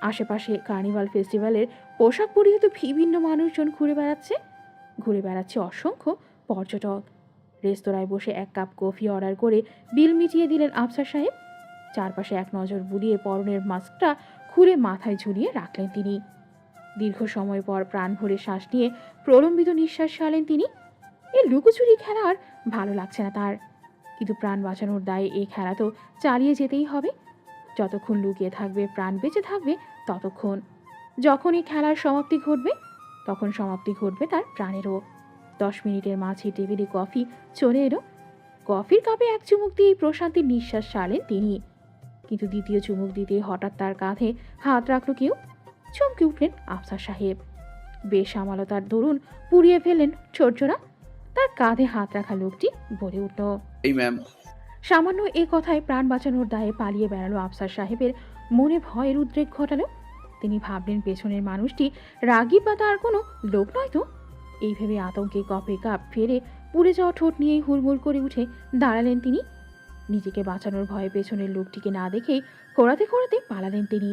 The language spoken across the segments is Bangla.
আশেপাশে কার্নিভাল ফেস্টিভ্যালের পোশাক পরিহিত বিভিন্ন মানুষজন ঘুরে বেড়াচ্ছে অসংখ্য পর্যটক। রেস্তোরাঁয় বসে এক কাপ কফি অর্ডার করে বিল মিটিয়ে দিলেন আফসার সাহেব। চারপাশে এক নজর বুলিয়ে পরনের মাস্কটা খুলে মাথায় ঝুলিয়ে রাখলেন তিনি। দীর্ঘ সময় পর প্রাণ ভরে শ্বাস নিয়ে প্রলম্বিত নিঃশ্বাস ছাড়লেন তিনি। এই লুকোচুরি খেলা আর ভালো লাগছে না তার, কিন্তু প্রাণ বাঁচানোর দায়ে এই খেলা তো চালিয়ে যেতেই হবে। যতক্ষণ লুকিয়ে থাকবে, প্রাণ বেঁচে থাকবে ততক্ষণ। যখন এই খেলার সমাপ্তি ঘটবে, তখন সমাপ্তি ঘটবে তার প্রাণেরও। 10 মিনিটের মাঝে টেবিলে কফি চলে এলো। কফির কাপে এক চুমুক দিয়ে প্রশান্তির নিঃশ্বাস ছাড়লেন তিনি। কিন্তু দ্বিতীয় চুমুক দিতে হঠাৎ তার কাঁধে হাত রাখল কেউ। চমকে উঠলেন আফসার সাহেব। বেসামালতার দরুন পুড়িয়ে ফেললেন ছোটজোড়া। তার কাঁধে হাত রাখা লোকটি বলে উঠল, এই ম্যাম। সামান্য এ কথায় প্রাণ বাঁচানোর দায়ে পালিয়ে বেড়ালো আফসার সাহেবের মনে ভয়ের উদ্রেক ঘটালো। তিনি ভাবলেন পেছনের মানুষটি রাগী বা তার কোনো লোক নয় তো। এই ভেবে আতঙ্কে কফি কাপ ফেরে পুড়ে যাওয়া ঠোঁট নিয়েই হুড়মুড় করে উঠে দাঁড়ালেন তিনি। নিজেকে বাঁচানোর ভয়ে পেছনের লোকটিকে না দেখেই খোঁড়াতে খোঁড়াতে পালালেন তিনি।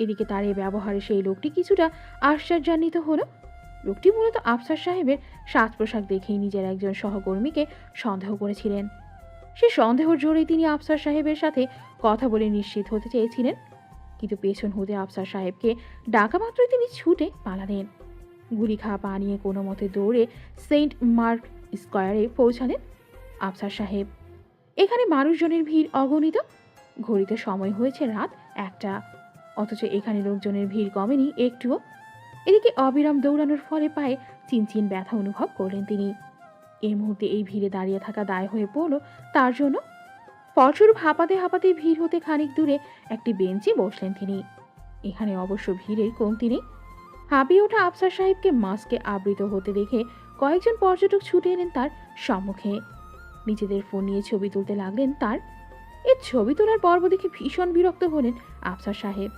এদিকে তার এ ব্যবহারে সেই লোকটি কিছুটা আশ্চর্যান্বিত হলো। লোকটি মূলত আফসার সাহেবের সাজ পোশাক দেখেই নিজের একজন সহকর্মীকে সন্দেহ করেছিলেন। সে সন্দেহর জোরেই তিনি আফসার সাহেবের সাথে কথা বলে নিশ্চিত হতে চেয়েছিলেন। কিন্তু পেছন হতে আফসার সাহেবকে ডাকা মাত্রই তিনি ছুটে পালালেন। গুলি খাওয়া পা নিয়ে কোনো মতে দৌড়ে সেন্ট মার্ক স্কয়ারে পৌঁছালেন আফসার সাহেব। এখানে মানুষজনের ভিড় অগণিত। ঘড়িতে সময় হয়েছে রাত 1টা, অথচ এখানে লোকজনের ভিড় কমেনি একটুও। এদিকে অবিরাম দৌড়ানোর ফলে পায়ে চিনচিন ব্যথা অনুভব করলেন তিনি। এই মুহূর্তে এই ভিড়ে দাঁড়িয়ে থাকা দায় হয়ে পড়ল তার জন্য। ফলস্বরূপ হাঁপাতে হাঁপাতে ভিড় হতে খানিক দূরে একটি বেঞ্চে বসলেন তিনি। এখানে অবশ্য ভিড়ের কমতি নেই। হাঁপিয়ে ওঠা আফসার সাহেবকে মাস্কে আবৃত হতে দেখে কয়েকজন পর্যটক ছুটে এলেন তার সম্মুখে। নিজেদের ফোন নিয়ে ছবি তুলতে লাগলেন তার। এই ছবি তোলার পর্ব দেখে ভীষণ বিরক্ত হলেন আফসার সাহেব,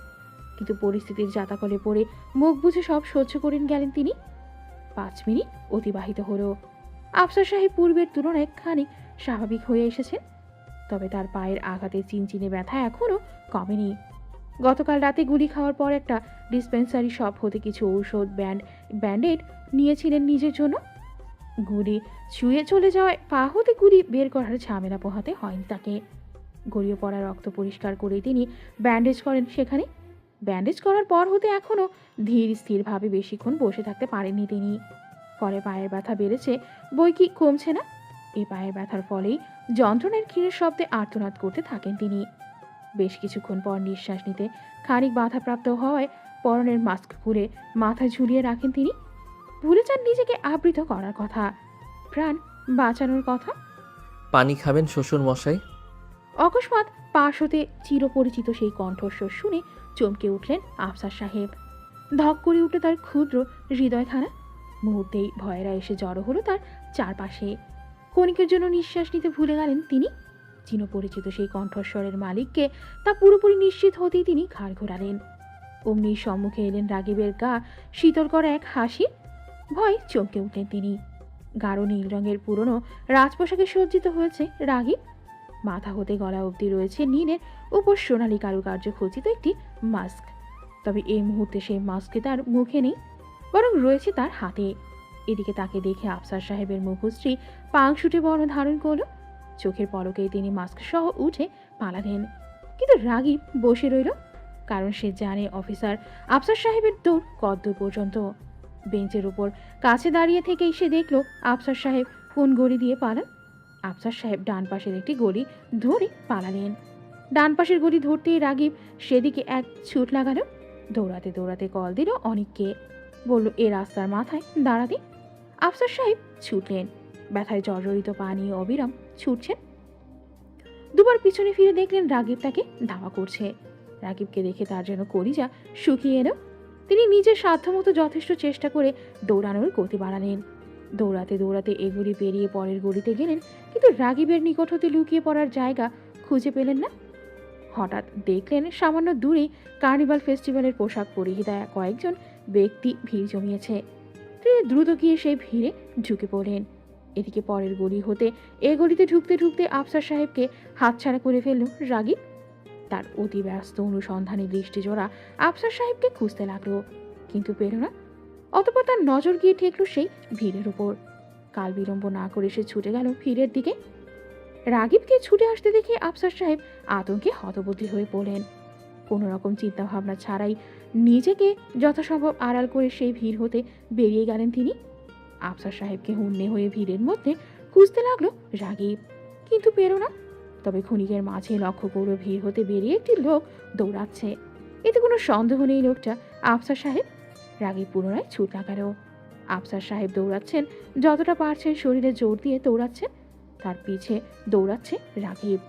কিন্তু পরিস্থিতির জাতাকলে পড়ে মুখ বুঝে সব সহ্য করে গেলেন তিনি। 5 মিনিট অতিবাহিত হলো। আফসার সাহেব পূর্বের তুলনায় খানিক স্বাভাবিক হয়ে এসেছেন, তবে তার পায়ের আঘাতে চিনচিনে ব্যথা এখনও কমেনি। গতকাল রাতে গুলি খাওয়ার পর একটা ডিসপেন্সারি শপ হতে কিছু ঔষধ ব্যান্ডেড নিয়েছিলেন নিজের জন্য। গুলি ছুঁয়ে চলে যাওয়ায় পা হতে গুলি বের করার ঝামেলা পোহাতে হয়নি তাকে। গড়িয়ে পড়া রক্ত পরিষ্কার করে তিনি ব্যান্ডেজ করেন সেখানে। ব্যান্ডেজ করার পর হতে এখনও ধীর স্থিরভাবে বেশিক্ষণ বসে থাকতে পারেননি তিনি। ফলে পায়ের ব্যথা বেড়েছে, বই কি কমছে না। এই পায়ের ব্যথার ফলেই যন্ত্রণার ক্ষীণের শব্দে আর্তনাদ করতে থাকেন তিনি। বেশ কিছুক্ষণ পর নিঃশ্বাস নিতে খানিক বাধাপ্রাপ্ত হওয়ায় পরনের মাস্ক খুলে মাথায় ঝুলিয়ে রাখেন তিনি। ভুলে যান নিজেকে আবৃত করার কথা, প্রাণ বাঁচানোর কথা। পানি খাবেন শ্বশুর মশাই? অকস্মাৎ পাশ হতে চিরপরিচিত সেই কণ্ঠস্বর শুনে চমকে উঠলেন আফসার সাহেব। ধক করে উঠে তার ক্ষুদ্র হৃদয়খানা। মুহূর্তেই ভয়েরা এসে জড়ো হলো তার চারপাশে। ক্ষণিকের জন্য নিঃশ্বাস নিতে ভুলে গেলেন তিনি। চিরপরিচিত সেই কণ্ঠস্বরের মালিককে তা পুরোপুরি নিশ্চিত হতেই তিনি ঘাড় ঘোরালেন। অমনি সম্মুখে এলেন রাগিবের গা শীতল করা এক হাসি। ভয় চমকে উঠলেন তিনি। গাঢ় নীল রঙের পুরনো রাজপোশাকে সজ্জিত হয়েছে রাগিব। মাথা হতে গলা অবধি রয়েছে নীলের উপর সোনালী কারুকার্য খচিত একটি মাস্ক। তবে এই মুহূর্তে সেই মাস্কে তার মুখে নেই, বরং রয়েছে তার হাতে। এদিকে তাকে দেখে আফসার সাহেবের মুখশ্রী পাংশুটে বর্ণ ধারণ করল। চোখের পলকেই তিনি মাস্ক সহ উঠে পালালেন। কিন্তু রাগিব বসে রইল, কারণ সে জানে অফিসার আফসার সাহেবের দৌড় কদ্দূর পর্যন্ত। বেঞ্চের উপর কাছে দাঁড়িয়ে থেকেই সে দেখল আফসার সাহেব কোন গড়ি দিয়ে পালান। আফসার সাহেব ডান পাশের একটি গলি ধরে পালালেন। ডান পাশের গলি ধরতেই রাগিব সেদিকে এক ছুট লাগালো। দৌড়াতে দৌড়াতে কল দিল অনিককে, বলল এ রাস্তার মাথায় দাঁড়াতে। আফসার সাহেব ছুটলেন। ব্যথায় জর্জরিত পা নিয়ে অবিরাম ছুটছেন। দুবার পিছনে ফিরে দেখলেন রাগিব তাকে ধাওয়া করছে। রাগিবকে দেখে তার যেন কলিজা শুকিয়ে এলো। তিনি নিজের সাধ্যমতো যথেষ্ট চেষ্টা করে দৌড়ানোর গতি বাড়ালেন। দৌড়াতে দৌড়াতে এগুলি পেরিয়ে পরের গলিতে গেলেন, কিন্তু রাগিবের নিকট হতে লুকিয়ে পড়ার জায়গা খুঁজে পেলেন না। হঠাৎ দেখলেন সামান্য দূরেই কার্নিভাল ফেস্টিভ্যালের পোশাক পরিহিতা কয়েকজন ব্যক্তি ভিড় জমিয়েছে। তিনি দ্রুত গিয়ে সেই ভিড়ে ঢুকে পড়লেন। এদিকে পরের গলি হতে এ গলিতে ঢুকতে ঢুকতে আফসার সাহেবকে হাতছাড়া করে ফেলল রাগিব। তার অতি ব্যস্ত অনুসন্ধানী দৃষ্টিজোড়া আফসার সাহেবকে খুঁজতে লাগলো, কিন্তু পেল না। অতঃপর তার নজর গিয়ে ঠেকল সেই ভিড়ের উপর। কাল বিলম্ব না করে সে ছুটে গেল ভিড়ের দিকে। রাগিবকে ছুটে আসতে দেখে আফসার সাহেব আতঙ্কে হতবুদ্ধি হয়ে পড়লেন। কোনো রকম চিন্তাভাবনা ছাড়াই নিজেকে যথাসম্ভব আড়াল করে সেই ভিড় হতে বেরিয়ে গেলেন তিনি। আফসার সাহেবকে হুন্নে হয়ে ভিড়ের মধ্যে খুঁজতে লাগলো রাগিব, কিন্তু পেল না। তবে ক্ষণিকের মাঝে লক্ষ্য করল ভিড় হতে বেরিয়ে একটি লোক দৌড়াচ্ছে। এতে কোনো সন্দেহ নেই লোকটা আফসার সাহেব। রাগিব পুনরায় ছুট লাগাল। আফসার সাহেব দৌড়াচ্ছেন, যতটা পারছেন শরীরে জোর দিয়ে দৌড়াচ্ছেন। তার পিছে দৌড়াচ্ছে রাগিব।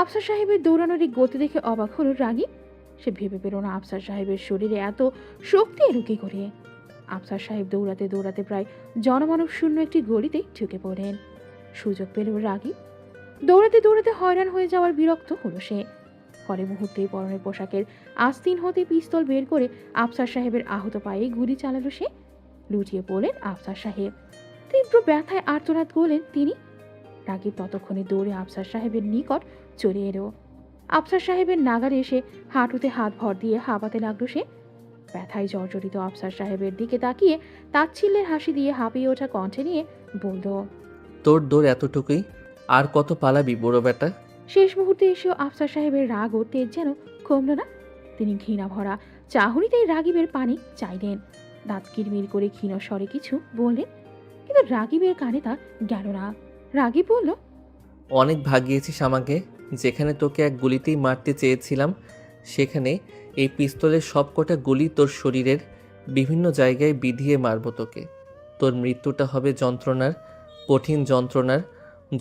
আফসার সাহেবের দৌড়ানোর এই গতি দেখে অবাক হলো রাগিব। সে ভেবে পেল না আফসার সাহেবের শরীরে এত শক্তি এলো কি করে। আফসার সাহেব দৌড়াতে দৌড়াতে প্রায় জনমানব শূন্য একটি গলিতে ঢুকে পড়েন। সুযোগ পেল রাগিব। দৌড়াতে দৌড়াতে হয়রান হয়ে যাওয়ার বিরক্ত হলো সে। পরে মুহূর্তেই পরনের পোশাকের আস্তিন হতে পিস্তল বের করে আফসার সাহেবের আহত পায়ে গুলি চালালো সে। লুটিয়ে পড়লেন আফসার সাহেব। তীব্র ব্যথায় আর্তনাদ করলেন তিনি। রাগিব ততক্ষণে দৌড়ে আফসার সাহেবের নিকট চলে এলো। আফসার সাহেবের নাগারে এসে হাঁটুতে হাত ভর দিয়ে হাঁপাতে লাগলো সে। ব্যথায় জর্জরিত আফসার সাহেবের দিকে তাকিয়ে তাচ্ছিল্যের হাসি দিয়ে হাঁপিয়ে ওঠা কণ্ঠে নিয়ে বলল, তোর দৌড় এতটুকুই, আর কত পালাবি বুড়ো বেটা? শেষ মুহূর্তে এসেও আফসার সাহেবের রাগ ও তেজ যেন কমল না। তিনি ঘৃণা ভরা চাহনিতেই রাগিবের পানি চাইলেন। দাঁত কিরমির করে ক্ষীণ স্বরে কিছু বললেন, কিন্তু রাগিবের কানে তা গেল না। রাগিব বলল, অনেক ভাগিয়েছিস আমাকে। যেখানে তোকে এক গুলিতেই মারতে চেয়েছিলাম, সেখানে এই পিস্তলের সব কটা গুলি তোর শরীরের বিভিন্ন জায়গায় বিধিয়ে মারব তোকে। তোর মৃত্যুটা হবে যন্ত্রণার, কঠিন যন্ত্রণার।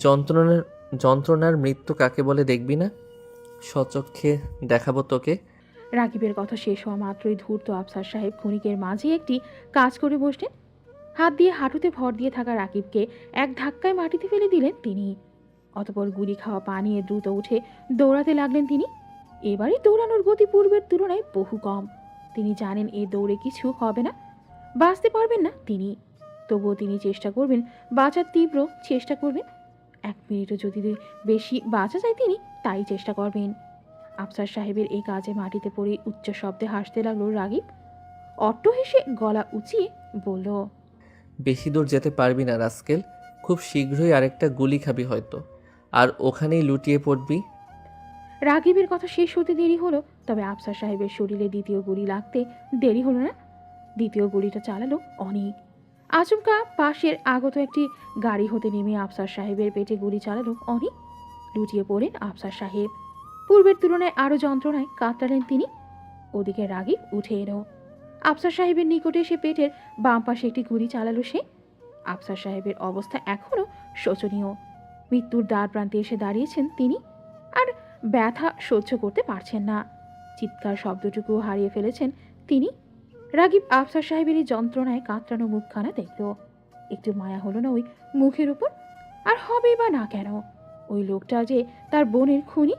যন্ত্রণার যন্ত্রণার মৃত্যু কাকে বলে দেখবি না? সচক্ষে দেখাবো তোকে। রাগিবের কথা শেষ হওয়া মাত্রই ধূর্ত আফসার সাহেব ক্ষণিকের মাঝে একটি কাজ করে বসলেন। হাত দিয়ে হাঁটুতে ভর দিয়ে থাকা রাকিবকে এক ধাক্কায় মাটিতে ফেলে দিলেন তিনি। অতপর গুলি খাওয়া পা নিয়ে দ্রুত উঠে দৌড়াতে লাগলেন তিনি। এবারই দৌড়ানোর গতি পূর্বের তুলনায় বহু কম। তিনি জানেন এ দৌড়ে কিছু হবে না, বাঁচতে পারবেন না তিনি। তবুও তিনি চেষ্টা করবেন, বাঁচার তীব্র চেষ্টা করবেন। 1 মিনিটও যদি বেশি বাঁচা যায় তিনি তাই চেষ্টা করবেন। আফসার সাহেবের এই কাজে মাটিতে পড়ে উচ্চ শব্দে হাসতে লাগলো রাগিব। অট্ট হেসে গলা উঁচিয়ে বলল, বেশি দূর যেতে পারবি না রাস্কেল। খুব শীঘ্রই আরেকটা গুলি খাবি হয়তো, আর ওখানেই লুটিয়ে পড়বি। রাগিবের কথা শেষ হতে দেরি হলো, তবে আফসার সাহেবের শরীরে দ্বিতীয় গুলি লাগতে দেরি হলো না। দ্বিতীয় গুলিটা চালালো অনেক। আচমকা পাশের আগত একটি গাড়ি হতে নেমে আফসার সাহেবের পেটে গুলি চালালো অনেক। লুটিয়ে পড়লেন আফসার সাহেব। পূর্বের তুলনায় আরো যন্ত্রণায় কাতরালেন তিনি। ওদিকে রাগিব উঠে এলো। আফসার সাহেবের নিকটে এসে পেটের বাম পাশে একটি গুলি চালালো সে। আফসার সাহেবের অবস্থা এখনো শোচনীয়। মৃত্যুর দ্বার প্রান্তে এসে দাঁড়িয়েছেন তিনি, আর ব্যথা সহ্য করতে পারছেন না। চিৎকার শব্দটুকু হারিয়ে ফেলেছেন তিনি। রাগিব আফসার সাহেবের এই যন্ত্রণায় কাতরানো মুখখানা দেখল। একটু মায়া হলো না ওই মুখের উপর? আর হবে বা না কেন? ওই লোকটা যে তার বোনের খুনি।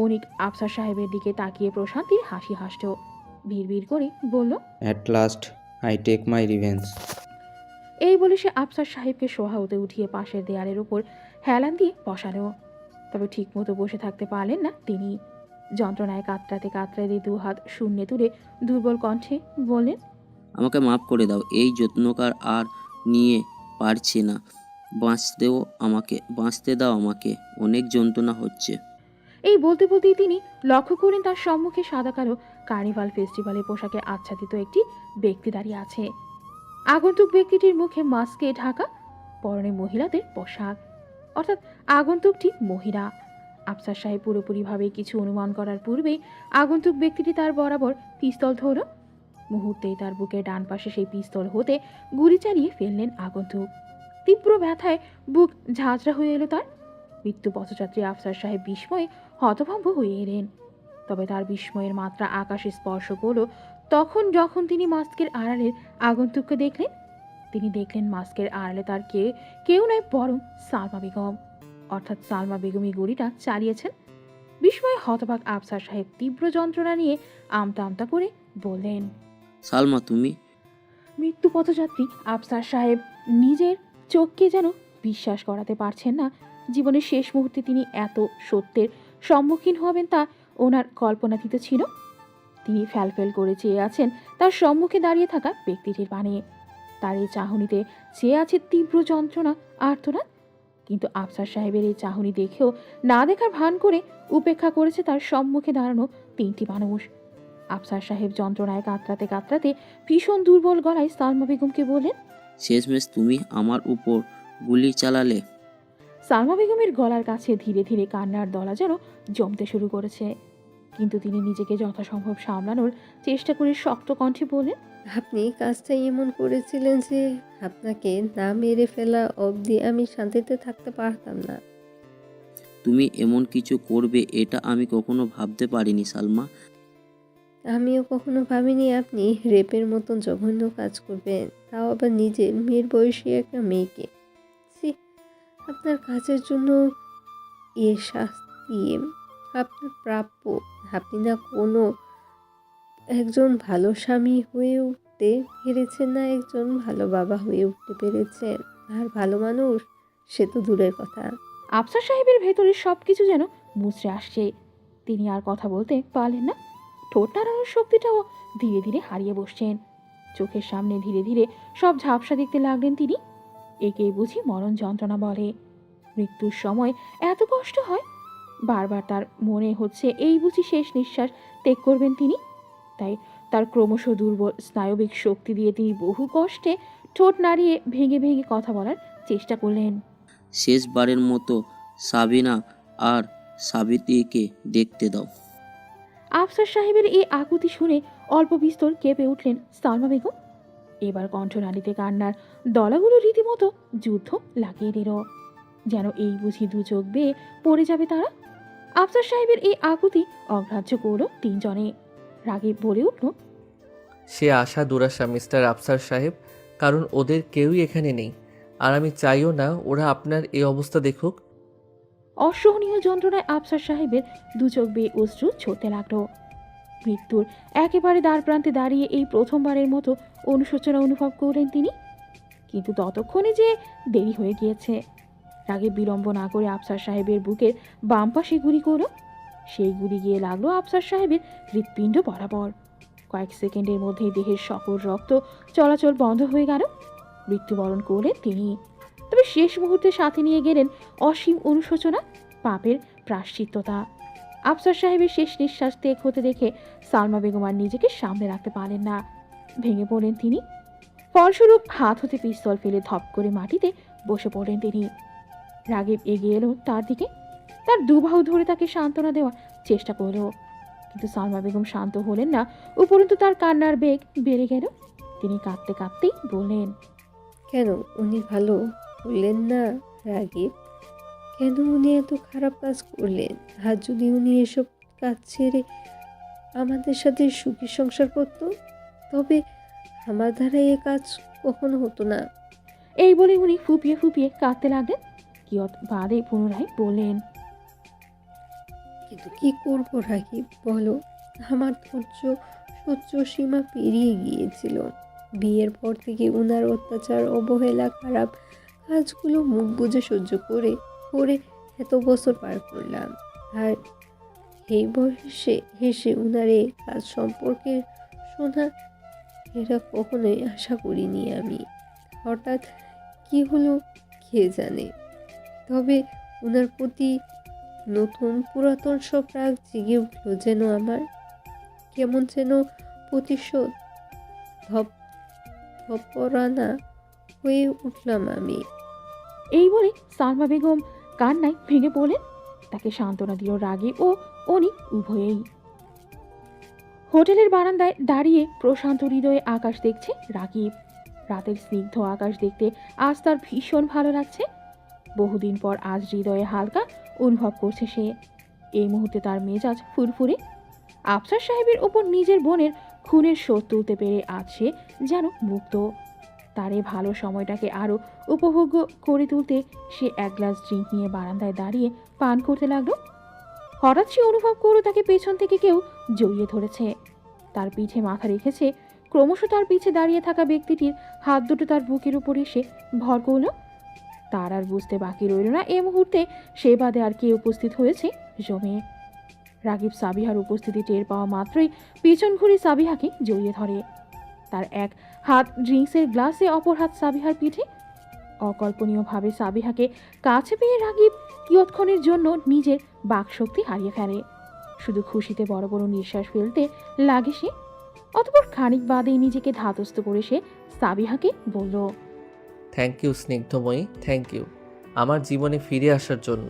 অনিক আফসার সাহেবের দিকে তাকিয়ে প্রশান্তির হাসি হাসল। বিড়বিড় করে বলল, At last, I take my revenge. এই বলে সে আফসার সাহেবকে সোহা হতে উঠিয়ে পাশের দেয়ালের উপর হেলান দিয়ে বসালো। তবে ঠিক মতো বসে থাকতে পারলেন না তিনি। যন্ত্রণায় কাতরাতে কাতরাতে 2 হাত শূন্যে তুলে দুর্বল কণ্ঠে বললেন, আমাকে মাফ করে দাও। এই যত্নকার আর নিয়ে পারছি না। বাঁচতে দাও আমাকে। অনেক যন্ত্রণা হচ্ছে। এই বলতে বলতেই তিনি লক্ষ্য করেন তার সম্মুখে সাদা কালো কার্নিভাল ফেস্টিভ্যালের পোশাকে আচ্ছাদিত একটি ব্যক্তি দাঁড়িয়ে আছে। আগন্তুক ব্যক্তিটির মুখে মাস্কে ঢাকা, পরনে মহিলাদের পোশাক, অর্থাৎ আগন্তুকটি মহিলা। আফসার সাহেব পুরোপুরিভাবে কিছু অনুমান করার পূর্বেই আগন্তুক ব্যক্তিটি তার বরাবর পিস্তল ধরল। মুহূর্তেই তার বুকের ডান পাশে সেই পিস্তল হতে গুলি চালিয়ে ফেললেন আগন্তুক। তীব্র ব্যথায় বুক ঝাঁঝরা হয়ে এলো তার। মৃত্যু পথযাত্রী আফসার সাহেব বিস্ময়ে হতভম্ব হয়ে এলেন। তবে তার বিস্ময়ের মাত্রা আকাশে স্পর্শ করল তখন যখন তিনি মাস্কের আড়ালের আগন্তুককে দেখলেন। তিনি দেখলেন মাস্কের আড়ালে তার কেউ নয় বরং সালমা বেগম, অর্থাৎ সালমা বেগমই গুলিটা চালিয়েছেন। বিস্ময়ে হতবাক আফসার সাহেব তীব্র যন্ত্রণা নিয়ে আমতা আমতা করে বললেন, সালমা তুমি? মৃত্যু পথযাত্রী আফসার সাহেব নিজের চোখকে যেন বিশ্বাস করাতে পারছেন না। জীবনের শেষ মুহূর্তে তিনি এত সত্যের সম্মুখীন হবেন তা ওনার কল্পনাতীত ছিল। তিনি ফ্যালফেল করে চেয়ে আছেন তার সম্মুখে দাঁড়িয়ে থাকা ব্যক্তিটির পানে। তার এই চাহনিতে চেয়ে আছে তীব্র যন্ত্রণা, আর্তনাদ। কিন্তু আফসার সাহেবের এই চাহনি দেখেও না দেখার ভান করে উপেক্ষা করেছে তার সম্মুখে দাঁড়ানো তিনটি মানুষ। আফসার সাহেব যন্ত্রণায় কাতরাতে কাতরাতে ভীষণ দুর্বল গলায় সালমা বেগমকে বললেন, শেষমেশ তুমি আমার উপর গুলি চালালে। সালমা বেগমের গলার কাছে ধীরে ধীরে কান্নার দলা যেন জমতে শুরু করেছে। কিন্তু তিনি নিজেকে যথাসম্ভব সামলানোর চেষ্টা করে শক্ত কণ্ঠে বললেন, আপনি কাজটা এমন করেছিলেন যে আপনাকে না মেরে ফেলা অবধি আমি শান্তিতে থাকতে পারতাম না। তুমি এমন কিছু করবে এটা আমি কখনো ভাবতে পারিনি সালমা। আমিও কখনো ভাবিনি আপনি রেপের মতন জঘন্য কাজ করবেন, তাও আবার নিজের মেয়ের বয়সী একটা মেয়েকে। ছি, আপনার কাজের জন্য এ শাস্তি আপনার প্রাপ্য। আপনি না কোনো একজন ভালো স্বামী হয়ে উঠতে পেরেছেন, না একজন ভালো বাবা হয়ে উঠতে পেরেছেন, আর ভালো মানুষ সে তো দূরের কথা। আফসার সাহেবের ভেতরে সবকিছু যেন মুচড়ে আসছে। তিনি আর কথা বলতে পারলেন না। ঠোঁট নাড়ানোর শক্তিটাও ধীরে ধীরে হারিয়ে বসছেন। চোখের সামনে ধীরে ধীরে সব ঝাপসা দেখতে লাগলেন তিনি। একেই বুঝি মরণ যন্ত্রণা বলে। মৃত্যুর সময় এত কষ্ট হয়। বারবার তার মনে হচ্ছে এই বুঝি শেষ নিঃশ্বাস ত্যাগ করবেন তিনি। তাই তার ক্রমশ দুর্বল স্নায়বিক শক্তি দিয়ে তিনি বহু কষ্টে ঠোঁট নাড়িয়ে ভেঙে ভেঙে কথা বলার চেষ্টা করলেন। শেষবারের মতো সাবিনা আর সাবিত্রীকে দেখতে দাও। আফসার সাহেবের এই আকুতি শুনে অল্প বিস্তর কেঁপে উঠলেন সালমা বেগম। এবার কণ্ঠনালীতে কান্নার দলাগুলো রীতিমতো যুদ্ধ লাগিয়ে দিল। যেন এই বুঝি দু চোখ বেয়ে পড়ে যাবে তারা। আফসার সাহেবের এই আকুতি অগ্রাহ্য করল তিনজনে। রাগে বলে উঠল, সে আশা দুরাশা মিস্টার আফসার সাহেব, কারণ ওদের কেউই এখানে নেই। আর আমি চাইও না ওরা আপনার এই অবস্থা দেখুক। অসহনীয় যন্ত্রণায় আফসার সাহেবের দু চোখ বেয়ে অশ্রু ঝরতে লাগলো। মৃত্যুর একেবারে দ্বার প্রান্তে দাঁড়িয়ে এই প্রথমবারের মতো অনুশোচনা অনুভব করলেন তিনি। কিন্তু ততক্ষণে যে দেরি হয়ে গিয়েছে। রাগে বিলম্ব না করে আফসার সাহেবের বুকের বাম পাশে গুলি করল। সেই গুলি গিয়ে লাগলো আফসার সাহেবের হৃৎপিণ্ড বরাবর। কয়েক সেকেন্ডের মধ্যেই দেহের সকল রক্ত চলাচল বন্ধ হয়ে গেল। মৃত্যুবরণ করলেন তিনি। তবে শেষ মুহূর্তে সাথে নিয়ে গেলেন অসীম অনুশোচনা, পাপের প্রায়শ্চিত্ততা। আফসার সাহেবের শেষ নিঃশ্বাস ত্যাগ হতে দেখে সালমা বেগম আর নিজেকে সামনে রাখতে পারলেন না। ভেঙে পড়লেন তিনি। ফলস্বরূপ হাত হতে পিস্তল ফেলে ধপ করে মাটিতে বসে পড়লেন তিনি। রাগিব এগিয়ে এলো তার দিকে। তার দুবাহু ধরে তাকে সান্ত্বনা দেওয়ার চেষ্টা করল। কিন্তু সালমা বেগম শান্ত হলেন না, উপরন্তু তার কান্নার বেগ বেড়ে গেল। তিনি কাঁদতে কাঁদতেই বললেন, কেন উনি ভালো হলেন না রাগিব? কেন উনি এত খারাপ কাজ করলেন? আর যদি উনি এসব কাজ ছেড়ে আমাদের সাথে সুখী সংসার করত, তবে আমার দ্বারা এ কাজ কখনো হতো না। এই বলে উনি ফুপিয়ে ফুপিয়ে কাঁদতে লাগলেন। কিয়ৎ বাদে পুনরায় বললেন, কিন্তু কি করবো রাগিব বলো? আমার ধৈর্য সহ্য সীমা পেরিয়ে গিয়েছিল। বিয়ের পর থেকে উনার অত্যাচার, অবহেলা, খারাপ কাজগুলো মুখ বুজে সহ্য করে করে এত বছর পার করলাম। আর এই বয়সে হেসে উনার এই কাজ সম্পর্কে শোনা, এটা কখনোই আশা করিনি আমি। হঠাৎ কি হলো কে জানে। তবে উনার প্রতি নতুন পুরাতন সব রাগ জেগে উঠল যেন আমার। কেমন যেন প্রতিশোধ ধপরানা হয়ে উঠলাম আমি। এই বলে সালমা বেগম কান্নায় ভেঙে পড়লেন। তাকে সান্ত্বনা দিল রাগিব ও উনি উভয়েই। হোটেলের বারান্দায় দাঁড়িয়ে প্রশান্ত হৃদয়ে আকাশ দেখছে রাগিব। রাতের স্নিগ্ধ আকাশ দেখতে আজ তার ভীষণ ভালো লাগছে। বহুদিন পর আজ হৃদয়ে হালকা অনুভব করছে সে। এই মুহূর্তে তার মেজাজ ফুরফুরে। আফসার সাহেবের ওপর নিজের বোনের খুনের শোধ তুলতে পেরে আজ সে যেন মুক্ত। তার এই ভালো সময়টাকে আরও উপভোগ্য করে তুলতে সে এক গ্লাস ড্রিঙ্ক নিয়ে বারান্দায় দাঁড়িয়ে পান করতে লাগলো। হঠাৎ সে অনুভব করলো তাকে পেছন থেকে কেউ জড়িয়ে ধরেছে। তার পিঠে মাথা রেখেছে। ক্রমশ তার পিছে দাঁড়িয়ে থাকা ব্যক্তিটির হাত দুটো তার বুকের উপর এসে ভর করল। তার আর বুঝতে বাকি রইল না এ মুহূর্তে সে বাদে আর কে উপস্থিত হয়েছে জমে। রাগিব সাবিহার উপস্থিতি টের পাওয়া মাত্রই পিছন ঘুরে সাবিহাকে জড়িয়ে ধরে। তার এক হাত ড্রিঙ্কসের গ্লাসে, অপর হাত সাবিহার পিঠে। অকল্পনীয়ভাবে সাবিহাকে কাছে পেয়ে রাগিব কিয়ৎক্ষণের জন্য নিজের বাকশক্তি হারিয়ে ফেলে। শুধু খুশিতে বড় বড় নিঃশ্বাস ফেলতে লাগে সে। অতঃপর খানিক বাদেই নিজেকে ধাতস্থ করে সে সাবিহাকে বলল, থ্যাংক ইউ স্নিগ্ধময়ী, থ্যাংক ইউ আমার জীবনে ফিরে আসার জন্য।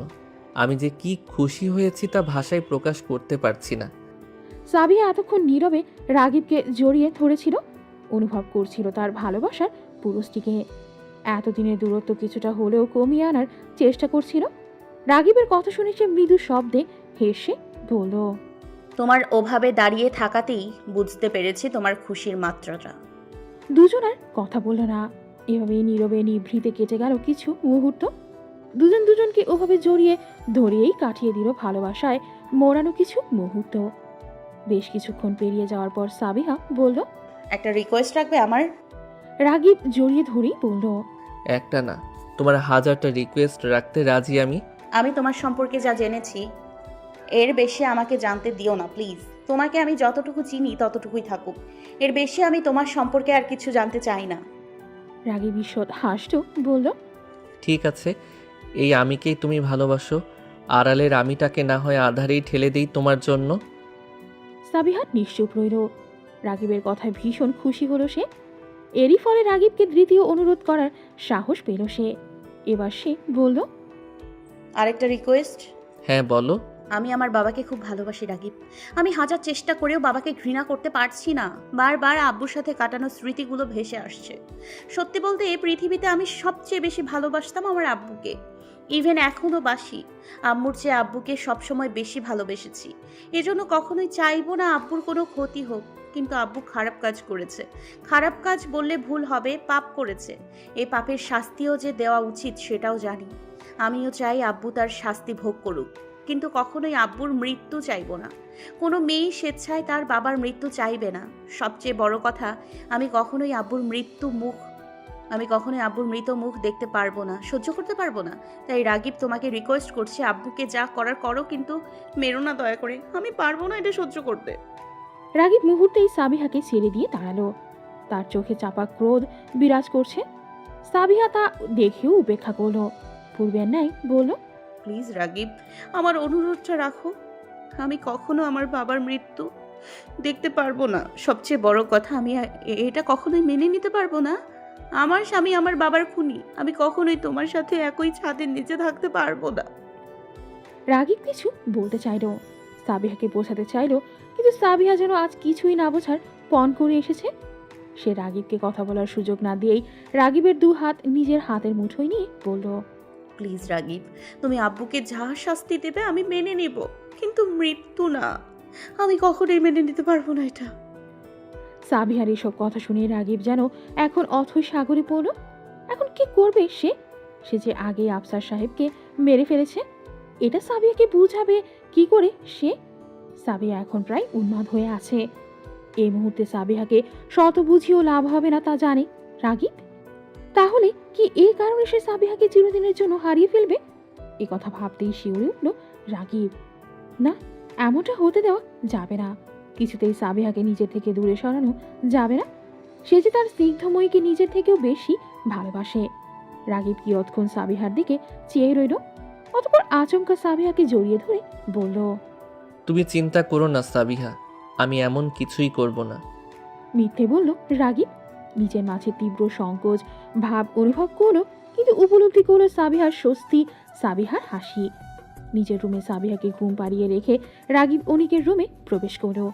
আমি যে কি খুশি হয়েছি তা ভাষায় প্রকাশ করতে পারছি না। সাবিহা এতক্ষণ নীরবে রাগিবকে জড়িয়ে ধরেছিল, অনুভব করছিল তার ভালোবাসার পুরুষটিকে। এতদিনের দূরত্ব কিছুটা হলেও কমিয়ে আনার চেষ্টা করছিল। রাগিবের কথা শুনে সে মৃদু শব্দে হেসে বলল, তোমার ওভাবে দাঁড়িয়ে থাকাতেই বুঝতে পেরেছি তোমার খুশির মাত্রাটা। দুজন আর কথা বলল না। এভাবেই নীরবে নিভৃতে কেটে গেল কিছু মুহূর্ত। দুজন দুজনকে ওভাবে জড়িয়ে ধরিয়েই কাটিয়ে দিল ভালোবাসায় মোড়ানো কিছু মুহূর্ত। বেশ কিছুক্ষণ পেরিয়ে যাওয়ার পর সাবিহা বলল, একটা রিকোয়েস্ট রাখবে আমার? রাগিব জড়িয়ে ধরেই বলল, একটা না, তোমার 1000টা রিকোয়েস্ট রাখতে রাজি আমি। আমি তোমার সম্পর্কে যা জেনেছি এর বেশি আমাকে জানতে দিও না প্লিজ। তোমাকে আমি যতটুকু চিনি ততটুকুই থাকুক, এর বেশি আমি তোমার সম্পর্কে আর কিছু জানতে চাই না। রাগিব ঈষৎ হাসল, বলল, ঠিক আছে, এই আমিকেই তুমি ভালোবাসো, আড়ালের আমিটাকে না হয় আধারেই ঠেলে দিই তোমার জন্য। সাবিহা নিশ্চুপ রইল। রাগিবের কথায় ভীষণ খুশি হলো সে। এরই ফলে রাগিবকে দ্বিতীয় অনুরোধ করার সাহস পেল সে। এবার সে বলল, আরেকটা রিকোয়েস্ট। হ্যাঁ বলো। আমি আমার বাবাকে খুব ভালোবাসি রাগিব। আমি হাজার চেষ্টা করেও বাবাকে ঘৃণা করতে পারছি না। বারবার আব্বুর সাথে কাটানো স্মৃতিগুলো ভেসে আসছে। সত্যি বলতে এই পৃথিবীতে আমি সবচেয়ে বেশি ভালোবাসতাম আমার আব্বুকে। ইভেন এখনও বাসি। আম্মুর চেয়ে আব্বুকে সবসময় বেশি ভালোবেসেছি। এজন্য কখনোই চাইবো না আব্বুর কোনো ক্ষতি হোক। কিন্তু আব্বু খারাপ কাজ করেছে। খারাপ কাজ বললে ভুল হবে, পাপ করেছে। এই পাপের শাস্তিও যে দেওয়া উচিত সেটাও জানি। আমিও চাই আব্বু তার শাস্তি ভোগ করুক, কিন্তু কখনোই আব্বুর মৃত্যু চাইবো না। কোনো মেয়ে স্বেচ্ছায় তার বাবার মৃত্যু চাইবে না। সবচেয়ে বড় কথা, আমি কখনোই আব্বুর মৃত মুখ দেখতে পারবো না, সহ্য করতে পারবো না। তাই রাগিব তোমাকে রিকোয়েস্ট করছে, আব্বুকে যা করার করো, কিন্তু মেরো না দয়া করে। আমি পারবো না এটা সহ্য করতে। রাগিব মুহূর্তেই সাবিহাকে ছেড়ে দিয়ে দাঁড়ালো। তার চোখে চাপা ক্রোধ বিরাজ করছে। সাবিহা তা দেখেও উপেক্ষা করলো। পূর্বের ন্যায় বলল, প্লিজ রাগিব, আমার অনুরোধটা রাখো। আমি কখনো আমার বাবার মৃত্যু দেখতে পারবো না। সবচেয়ে বড় কথা, আমি এটা কখনোই মেনে নিতে পারবো না। আমার স্বামী আমার বাবার খুনি। আমি কখনোই তোমার সাথে একই ছাদের নিচে থাকতে পারবো না। রাগিব কিছু বলতে চাইল, সাবিহাকে বোঝাতে চাইল, কিন্তু সাবিহা যেন আজ কিছুই না বোঝার পণ করে এসেছে। সে রাগিবকে কথা বলার সুযোগ না দিয়েই রাগিবের দু হাত নিজের হাতের মুঠোয় নিয়ে বলল, প্লিজ রাগিব, তুমি আব্বুকে যা শাস্তি দেবে আমি মেনে নিব, কিন্তু মৃত্যু না। আমি কখনোই মেনে নিতে পারবো না এটা। সাবিহার এসব কথা শুনে রাগিব যেন এখন অথৈ সাগরে পড়ল। এখন কি করবে সে? সে যে আগেই আফসার সাহেবকে মেরে ফেলেছে। এটা সাবিয়াকে বুঝাবে কি করে সে? সাবিয়া এখন প্রায় উন্মাদ হয়ে আছে। এই মুহূর্তে সাবিহাকে শত বুঝিয়েও লাভ হবে না তা জানে রাগিব। তাহলে কি এই কারণে সে সাবিহাকে চিরদিনের জন্য হারিয়ে ফেলবে? এ কথা ভাবতেই শিউরে উঠল রাগিব। না, এমনটা হতে দেওয়া যাবে না। কিছুতেই সাবিহাকে নিজের থেকে দূরে সরানো যাবে না। সে যে তার স্নিগ্ধময়ীকে নিজের থেকেও বেশি ভালোবাসে। রাগিব কিয়ৎক্ষণ সাবিহার দিকে চেয়ে রইল, অতঃপর আচমকা সাবিহাকে জড়িয়ে ধরে বলল, তুমি চিন্তা করো না সাবিহা, আমি এমন কিছুই করব না। মিথ্যে বলল রাগিব। নিজের মাঝে তীব্র সংকোচ ভাব অনুভব করলো, কিন্তু উপলব্ধি করলো সাবিহার স্বস্তি, সাবিহার হাসি। নিজের রুমে সাবিহাকে ঘুম পাড়িয়ে রেখে রাগিব অনিকের রুমে প্রবেশ করলো।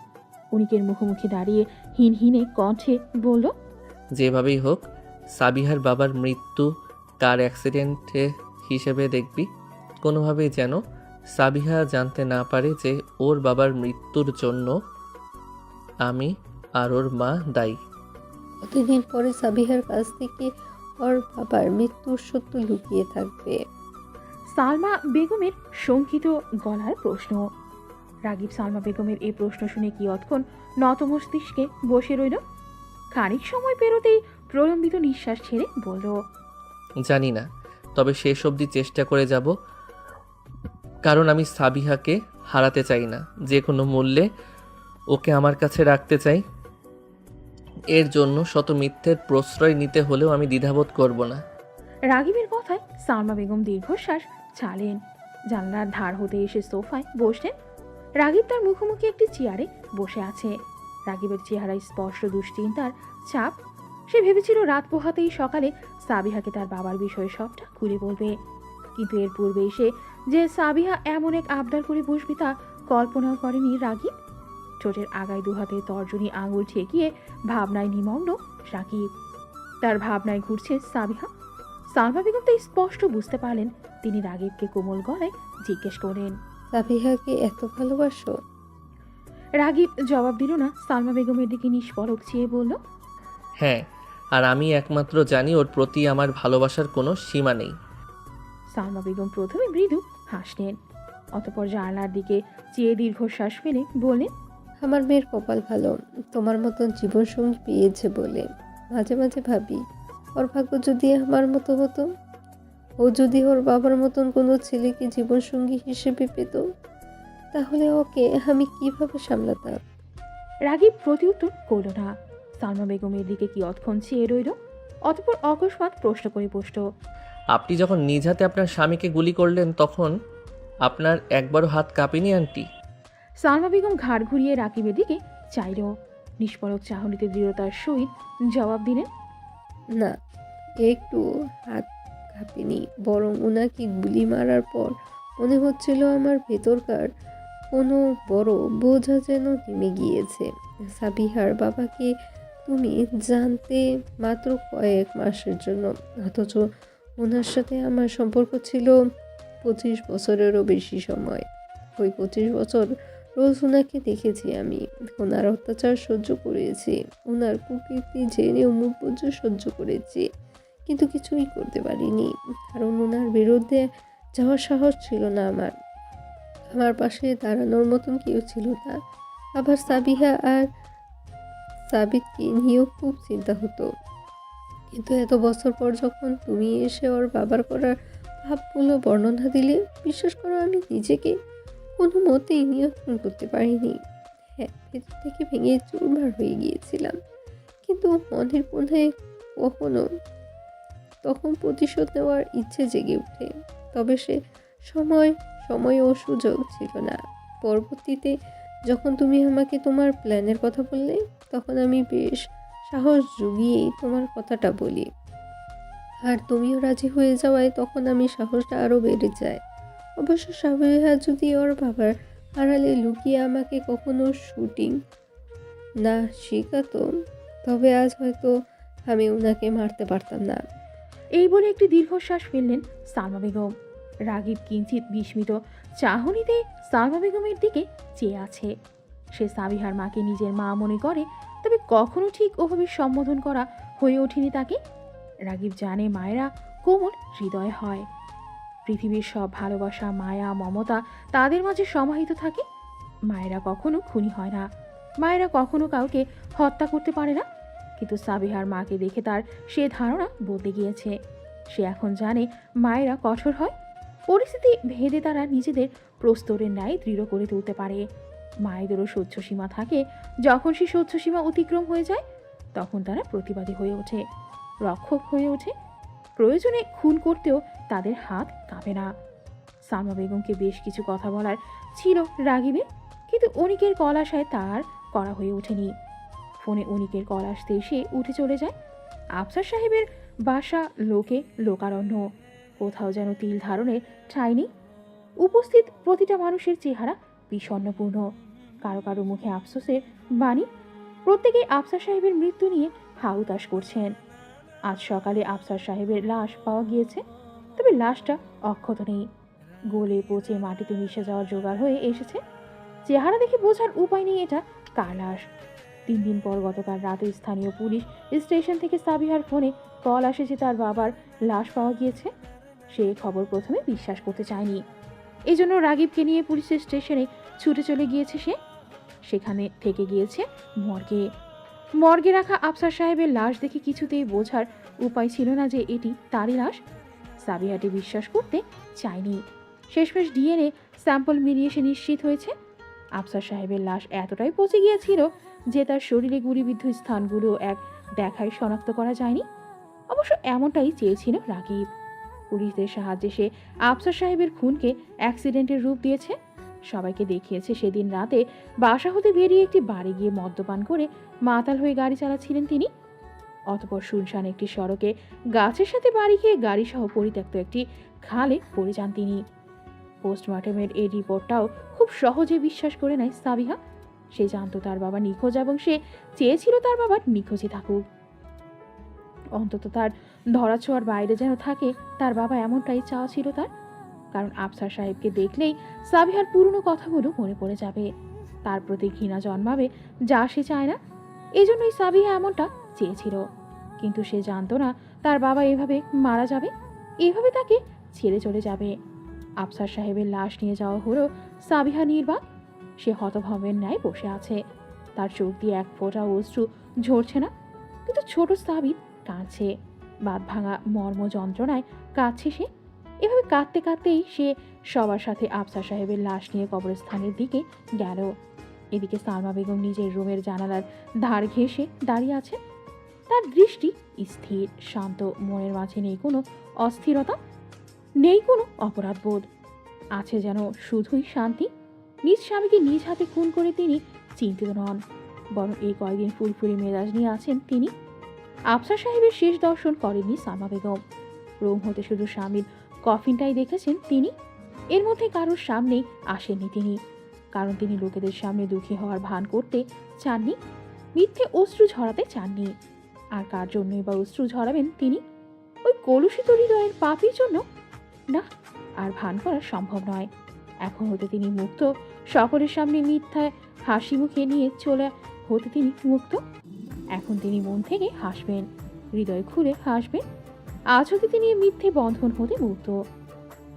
অনিকের মুখোমুখি দাঁড়িয়ে হিনহিনে কণ্ঠে বলল, যেভাবেই হোক সাবিহার বাবার মৃত্যু কার অ্যাক্সিডেন্টে হিসেবে দেখবি। কোনোভাবেই যেন সাবিহা জানতে না পারে যে ওর বাবার মৃত্যুর জন্য আমি আর ওর মা দায়ী। কতদিন পরে সাবিহার কাছ থেকে ওর বাবার মৃত্যুর সত্য লুকিয়ে থাকবে? সালমা বেগমের শঙ্কিত গলার প্রশ্ন। রাগিব সালমা বেগমের এই প্রশ্ন শুনে কিয়ৎক্ষণ নত মস্তিষ্কে বসে রইল। খানিক সময় পেরোতেই প্রলম্বিত নিঃশ্বাস ছেড়ে বলল, জানি না, তবে শেষ অবধি চেষ্টা করে যাব, কারণ আমি সাবিহাকে হারাতে চাই না। যে কোনো মূল্যে ওকে আমার কাছে রাখতে চাই। এর জন্য শত মিথ্যের প্রশ্রয় নিতে হলেও আমি দ্বিধাবোধ করব না। রাগিবের কথায় সালমা বেগম দীর্ঘশ্বাস ছাড়লেন। জানলার ধার হতে এসে সোফায় বসলেন। রাগিব তার মুখোমুখি একটি চেয়ারে বসে আছে। রাগিবের চেহারায় স্পষ্ট দুশ্চিন্তার ছাপ। সে ভেবেছিল রাত পোহাতেই সকালে সাবিহাকে তার বাবার বিষয়ে সবটা খুলে বলবে, কিন্তু এর পূর্বেই সে যে সাবিহা এমন এক আবদার করে বসবে তা কল্পনাও করেনি রাগিব। ঠোঁটের আগায় দুহাতে তর্জনী আঙুল ঠেকিয়ে ভাবনায় নিমগ্ন রাগিব। তার ভাবনায় ঘুরছে সাবিহা। সালমা বেগম তাই স্পষ্ট বুঝতে পারলেন। তিনি রাগিবকে কোমল গলায় জিজ্ঞেস করেন, সাবিহাকে এত ভালোবাসো? রাগিব জবাব দিল না। সালমা বেগমের দিকে নিষ্পলক চেয়ে বলল, হ্যাঁ, আর আমি একমাত্র জানি ওর প্রতি আমার ভালোবাসার কোনো সীমা নেই। সালমা বেগম প্রথমে মৃদু হাসলেন, অতঃপর জানলার দিকে চেয়ে দীর্ঘশ্বাস ফেলে বললেন, আমার মেয়ের কপাল ভালো, তোমার মতন জীবনসঙ্গী পেয়েছে বলে। মাঝে মাঝে ভাবি, ওর ভাগ্য যদি আমার মতো হতো, ও যদি ওর বাবার মতন কোনো ছেলেকে জীবনসঙ্গী হিসেবে পেত, তাহলে ওকে আমি কিভাবে সামলাতাম? রাগিব প্রতিউত্তর করল না। সালমা বেগমের দিকে কিয়ৎক্ষণ চেয়ে রইল, অতঃপর অকস্মাৎ প্রশ্ন করে বসল, আপনি যখন নিজ হাতে আপনার স্বামীকে গুলি করলেন তখন আপনার একবারও হাত কাঁপেনি আন্টি? সালমা বেগম ঘাড় ঘুরিয়ে রাকিবের দিকে চাইল। নিষ্পলক চাহনিতে দৃঢ়তার সহিত জবাব দিলেন, না, একটু হাত কাঁপেনি, বরং ওনাকে গুলি মারার পর মনে হচ্ছিল আমার ভেতরকার কোনো বড় বোঝা যেন নেমে গিয়েছে। সাবিহার বাবাকে তুমি জানতে মাত্র কয়েক মাসের জন্য, অথচ ওনার সাথে আমার সম্পর্ক ছিল 25 বছরেরও বেশি সময়। ওই 25 বছর রোজ ওনাকে দেখেছি আমি, ওনার অত্যাচার সহ্য করেছি, ওনার কুকীর্তি জেনেও মুখ বুজে সহ্য করেছি, কিন্তু কিছুই করতে পারিনি, কারণ ওনার বিরুদ্ধে যাওয়ার সাহস ছিল না আমার। আমার পাশে দাঁড়ানোর মতন কেউ ছিল না। আবার সাবিহা আর সাবিতকে নিয়েও খুব চিন্তা হতো, কিন্তু এত বছর পর যখন তুমি এসে ওর বাবার করার ভাবগুলো বর্ণনা দিলে, বিশ্বাস করো আমি নিজেকে কোনো মতেই নিয়ন্ত্রণ করতে পারিনি। হ্যাঁ, ভেতর থেকে ভেঙে চুরমার হয়ে গিয়েছিলাম, কিন্তু মনের কোণায় কখনো তখন প্রতিশোধ নেওয়ার ইচ্ছে জেগে ওঠে। তবে সে সময় ও সুযোগ ছিল না। পরবর্তীতে যখন তুমি আমাকে তোমার প্ল্যানের কথা বললে, তখন আমি বেশ সাহস জুগিয়েই তোমার কথাটা বলি, আর তুমিও রাজি হয়ে যাওয়ায় তখন আমি সাহসটা আরও বেড়ে যায়। অবশ্য সাবিহা যদি ওর বাবার আড়ালে লুকিয়ে আমাকে কখনো শুটিং না শেখাতো, তবে আজ হয়তো আমি ওনাকে মারতে পারতাম না। এই বলে একটি দীর্ঘশ্বাস ফেললেন সালমা বেগম। রাগিব কিঞ্চিত বিস্মিত চাহনিতে সালমা বেগমের দিকে চেয়ে আছে। সে সাবিহার মাকে নিজের মা মনে করে, তবে কখনো ঠিক ওভাবে সম্বোধন করা হয়ে ওঠেনি তাকে। রাগিব জানে মায়েরা কোমল হৃদয় হয়। পৃথিবীর সব ভালোবাসা, মায়া, মমতা তাদের মাঝে সমাহিত থাকে। মায়েরা কখনো খুনি হয় না, মায়েরা কখনো কাউকে হত্যা করতে পারে না। কিন্তু সাবিহার মাকে দেখে তার সে ধারণা বদলে গিয়েছে। সে এখন জানে মায়েরা কঠোর হয়, পরিস্থিতি ভেদে তারা নিজেদের প্রস্তরের ন্যায় দৃঢ় করে তুলতে পারে। মায়েদেরও সহ্য সীমা থাকে, যখন সে সহ্য সীমা অতিক্রম হয়ে যায় তখন তারা প্রতিবাদী হয়ে ওঠে, রক্ষক হয়ে ওঠে। প্রয়োজনে খুন করতেও তাদের হাত কাঁপে না। সালমা বেগমকে বেশ কিছু কথা বলার ছিল রাগিবের, কিন্তু অনিকের কল আসায় তার করা হয়ে ওঠেনি। ফোনে অনিকের কল আসতেই সে উঠে চলে যায়। আফসার সাহেবের বাসা লোকারণ্য, কোথাও যেন তিল ধারণের ঠাঁই নেই। উপস্থিত প্রতিটা মানুষের চেহারা বিষণ্ণপূর্ণ, কারো কারো মুখে আফসোসের বাণী। প্রত্যেকেই আফসার সাহেবের মৃত্যু নিয়ে হাউতাশ করছেন। আজ সকালে আফসার সাহেবের লাশ পাওয়া গিয়েছে, তবে লাশটা অক্ষত নেই, গলে পচে মাটিতে মিশে যাওয়ার জোগাড় হয়ে এসেছে। চেহারা দেখে বোঝার উপায় নেই এটা কার লাশ। 3 দিন পর গতকাল রাতে স্থানীয় পুলিশ স্টেশন থেকে সাবিহার ফোনে কল আসে যে তার বাবার লাশ পাওয়া গিয়েছে। সে খবর প্রথমে বিশ্বাস করতে চায়নি, এই জন্য রাগিবকে নিয়ে পুলিশ স্টেশনে ছুটে চলে গিয়েছে। সেখানে থেকে গিয়েছে মর্গে রাখা আফসার সাহেবের লাশ দেখে কিছুতেই বোঝার উপায় ছিল না যে এটি তারই লাশ। সাবিহাটি বিশ্বাস করতে চায়নি। শেষমেশ ডিএনএ স্যাম্পল মিলিয়ে সে নিশ্চিত হয়েছে আফসার সাহেবের লাশ এতটাই পচে গিয়েছিল যে তার শরীরে গুলিবিদ্ধ স্থানগুলো এক দেখায় শনাক্ত করা যায়নি। অবশ্য এমনটাই চেয়েছিল রাগিব। পুলিশদের সাহায্যে সে আফসার সাহেবের খুনকে অ্যাক্সিডেন্টের রূপ দিয়েছে। সবাইকে দেখিয়েছে সেদিন রাতে বাসা হতে বেরিয়ে একটি বাড়ি গিয়ে মদ্যপান করে মাতাল হয়ে গাড়ি চালাচ্ছিলেন তিনি। অতঃপর শুনশান একটি সড়কে গাছের সাথে বাড়ি খেয়ে গাড়িসহ পরিত্যক্ত একটি খালে পড়ে যান তিনি। পোস্টমর্টমের এই রিপোর্টটাও খুব সহজে বিশ্বাস করে নেয় সাবিহা। সে জানতো তার বাবা নিখোঁজ এবং সে চেয়েছিল তার বাবা নিখোঁজই থাকুক। অন্তত তার ধরাছোঁয়ার বাইরে যেন থাকে তার বাবা, এমনটাই চাওয়া ছিল তার। কারণ আফসার সাহেবকে দেখলেই সাবিহার পুরনো কথাগুলো মনে পড়ে যাবে, তার প্রতি ঘৃণা জন্মাবে, যা সে চায় না। এজন্যই সাবিহা এমনটা চেয়েছিল। কিন্তু সে জানতো না তার বাবা এভাবে মারা যাবে, এভাবে তাকে ছেড়ে চলে যাবে। আফসার সাহেবের লাশ নিয়ে যাওয়া হলো সাবিহা নির্বাক। সে হতভম্বের ন্যায় বসে আছে। তার চোখ দিয়ে এক ফোঁটা অশ্রু ঝরছে না, কিন্তু ছোট সাবির কাঁদছে। বাদ ভাঙা মর্ম যন্ত্রণায় কাঁদছে সে। এভাবে কাঁদতে কাঁদতেই সে সবার সাথে আফসার সাহেবের লাশ নিয়ে কবরস্থানের দিকে গেল। এদিকে সালমা বেগম নিজের রুমের জানালার ধার ঘেঁষে দাঁড়িয়ে আছে। তার দৃষ্টি স্থির, শান্ত, মনের মাঝে নেই কোনো অস্থিরতা, নেই কোনো অপরাধবোধ, আছে যেন শুধুই শান্তি। নিজ স্বামীকে নিজ হাতে খুন করে তিনি চিন্তিত নন, বরং এই কয়েকদিন ফুলফুলি মেজাজ নিয়ে আছেন তিনি। আফসার সাহেবের শেষ দর্শন করেননি সালমা বেগম। রুম হতে শুধু স্বামীর কফিনটাই দেখেছেন তিনি। এর মধ্যে কারোর সামনেই আসেননি তিনি, কারণ তিনি লোকেদের সামনে দুঃখী হওয়ার ভান করতে চাননি, মিথ্যে অশ্রু ঝরাতে চাননি। আর কার জন্যই বা অশ্রু ঝরাবেন তিনি? ওই কলুষিত হৃদয়ের পাপীর জন্য? না, আর ভান করা সম্ভব নয়। এখন হতে তিনি মুক্ত, সকলের সামনে মিথ্যায় হাসি মুখে নিয়ে চলে হতে তিনি মুক্ত। এখন তিনি মন থেকে হাসবেন, হৃদয় খুলে হাসবেন। আজ হতে তিনি মিথ্যে বন্ধন হতে মুক্ত।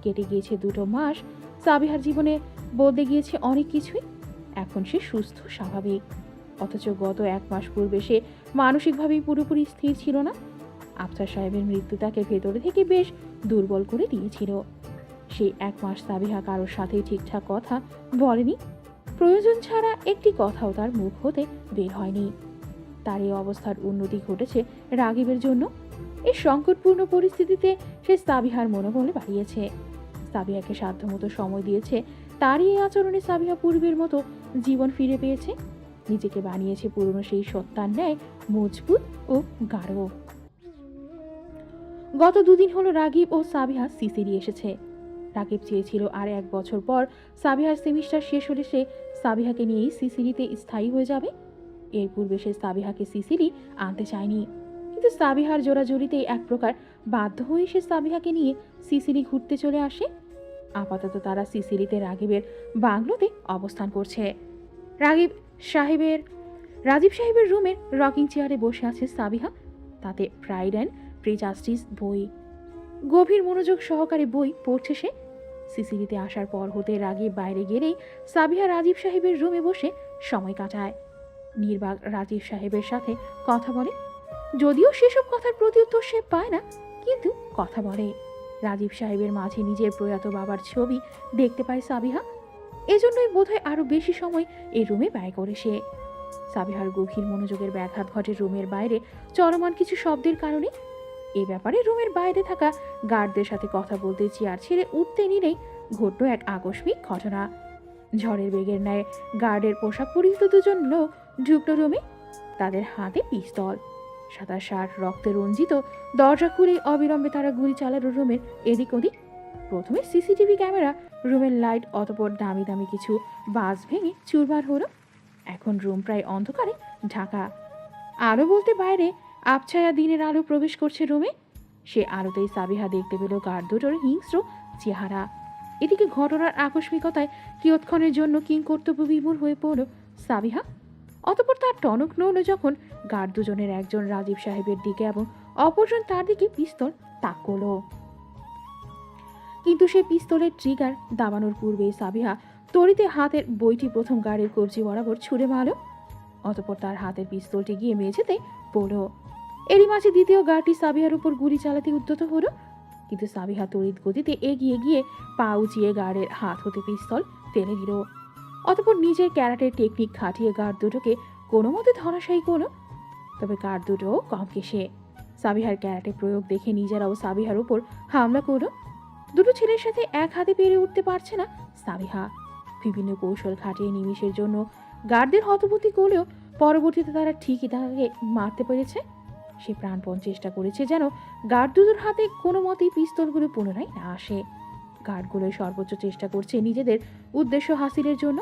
কেটে গিয়েছে 2 মাস, সাবিহার জীবনে বদলে গিয়েছে অনেক কিছুই। এখন সে সুস্থ, স্বাভাবিক। অথচ গত 1 মাস পূর্বে সে মানসিকভাবেই পুরোপুরি স্থির ছিল না। আফসার সাহেবের মৃত্যু তাকে ভেতরে থেকে বেশ দুর্বল করে দিয়েছিল। সেই 1 মাস সাবিহা কারোর সাথেই ঠিকঠাক কথা বলেনি। প্রয়োজন ছাড়া একটি কথাও তার মুখ হতে বের হয়নি। তার এই অবস্থার উন্নতি ঘটেছে রাগিবের জন্য। এই সংকটপূর্ণ পরিস্থিতিতে সে সাবিহার মনোবল বাড়িয়েছে, সাবিহাকে সাধ্যমতো সময় দিয়েছে। তারই এই আচরণে সাবিহা পূর্বের মতো জীবন ফিরে পেয়েছে, নিজেকে বানিয়েছে পুরনো সেই সত্তার ন্যায় মজবুত ও গাঢ়। গত 2 দিন হলো রাগিব ও সাবিহা সিসিলি এসেছে। রাগিব চেয়েছিল আর 1 বছর পর সাবিহার সেমিস্টার শেষ হলে সে সাবিহাকে নিয়েই সিসিলিতে স্থায়ী হয়ে যাবে। এর পূর্বে সে সাবিহাকে সিসিলি আনতে চায়নি, কিন্তু সাবিহার জোরাজোরিতেই এক প্রকার বাধ্য হয়ে সে সাবিহাকে নিয়ে সিসিলি ঘুরতে চলে আসে। আপাতত তারা সিসিলিতে রাগিবের বাংলোতে অবস্থান করছে। রাজীব সাহেবের রুমের রকিং চেয়ারে বসে আছে সাবিহা। তাতে প্রাইড অ্যান্ড প্রিজাস্টিস বই, গভীর মনোযোগ সহকারে বই পড়ছে সে। সিসিলিতে আসার পর হতে রাগিব বাইরে গেলেই সাবিহা রাজীব সাহেবের রুমে বসে সময় কাটায়। নির্বাক রাজীব সাহেবের সাথে কথা বলে, যদিও সেসব কথার প্রত্যুত্তর সে পায় না, কিন্তু কথা বলে। রাজীব সাহেবের মাঝে নিজের প্রয়াত বাবার ছবি দেখতে পায় সাবিহা। এজন্যই বোধহয় আরো বেশি সময় এই রুমে ব্যয় করে সে। সাবিহার গভীর মনোযোগের ব্যাঘাত ঘটে রুমের বাইরে চলমান কিছু শব্দের কারণে। এই ব্যাপারে রুমের বাইরে থাকা গার্ডদের সাথে কথা বলতে চেয়ার ছেড়ে উঠতে নিলেই ঘটল এক আকস্মিক ঘটনা। ঝড়ের বেগের ন্যায় গার্ডের পোশাক পরিহিত 2 লোক ঢুকল রুমে। তাদের হাতে পিস্তল, সাদা শার্ট রক্তে রঞ্জিত। দরজা খুলেই অবিলম্বে তারা গুলি চালালো রুমের এদিক ওদিক। প্রথমে সিসিটিভি ক্যামেরা, রুমের লাইট, অতঃপর দামি দামি কিছু বাস ভেঙে চুরমার হলো। এখন রুম প্রায় অন্ধকারে ঢাকা। আলো বলতে বাইরে আবছায়া দিনের আলো প্রবেশ করছে রুমে। সে আলোতেই সাবিহা দেখতে পেল গার্ড দুটোর হিংস্র চেহারা। এদিকে ঘটনার আকস্মিকতায় কিয়ৎক্ষণের জন্য কিংকর্তব্য বিমূঢ় হয়ে পড়ল সাবিহা। অতঃপর তার টনক নড়ল যখন গার্ড দুজনের একজন রাজীব সাহেবের দিকে এবং অপরজন তার দিকে পিস্তল তাক করল। কিন্তু সে পিস্তলের ট্রিগার দাবানোর পূর্বে সাবিহা তড়িতে হাতের বইটি প্রথম গার্ডের কবজি বরাবর ছুঁড়ে মারল। অতঃপর তার হাতের পিস্তলটি গিয়ে মেঝেতে পড়ল। এরই মাঝে দ্বিতীয় গার্ডটি সাবিহার উপর গুলি চালাতে উদ্যত হলো। কিন্তু সাবিহা তড়িৎ গতিতে এগিয়ে গিয়ে পা উঁচিয়ে গার্ডের হাত হতে পিস্তল ফেলে দিল। অতঃপর নিজের ক্যারাটের টেকনিক খাটিয়ে গার্ড দুটোকে কোনো মতে ধরাশায়ী করল। তবে গার্ড দুটো কম কেসে সাবিহার ক্যারাটে প্রয়োগ দেখে নিজেরাও সাবিহার উপর হামলা করল। দুটো ছেলের সাথে এক হাতে পেরে উঠতে পারছে না সাবিহা। বিভিন্ন কৌশল খাটিয়ে নিমিষের জন্য গার্ডদের হতবুদ্ধি করলেও পরবর্তীতে তারা ঠিকই তাকে মারতে পেরেছে। সে প্রাণপণ চেষ্টা করেছে যেন গার্ড দুটোর হাতে কোনো মতেই পিস্তলগুলো পুনরায় না আসে। গার্ডগুলো সর্বোচ্চ চেষ্টা করছে নিজেদের উদ্দেশ্য হাসিলের জন্য।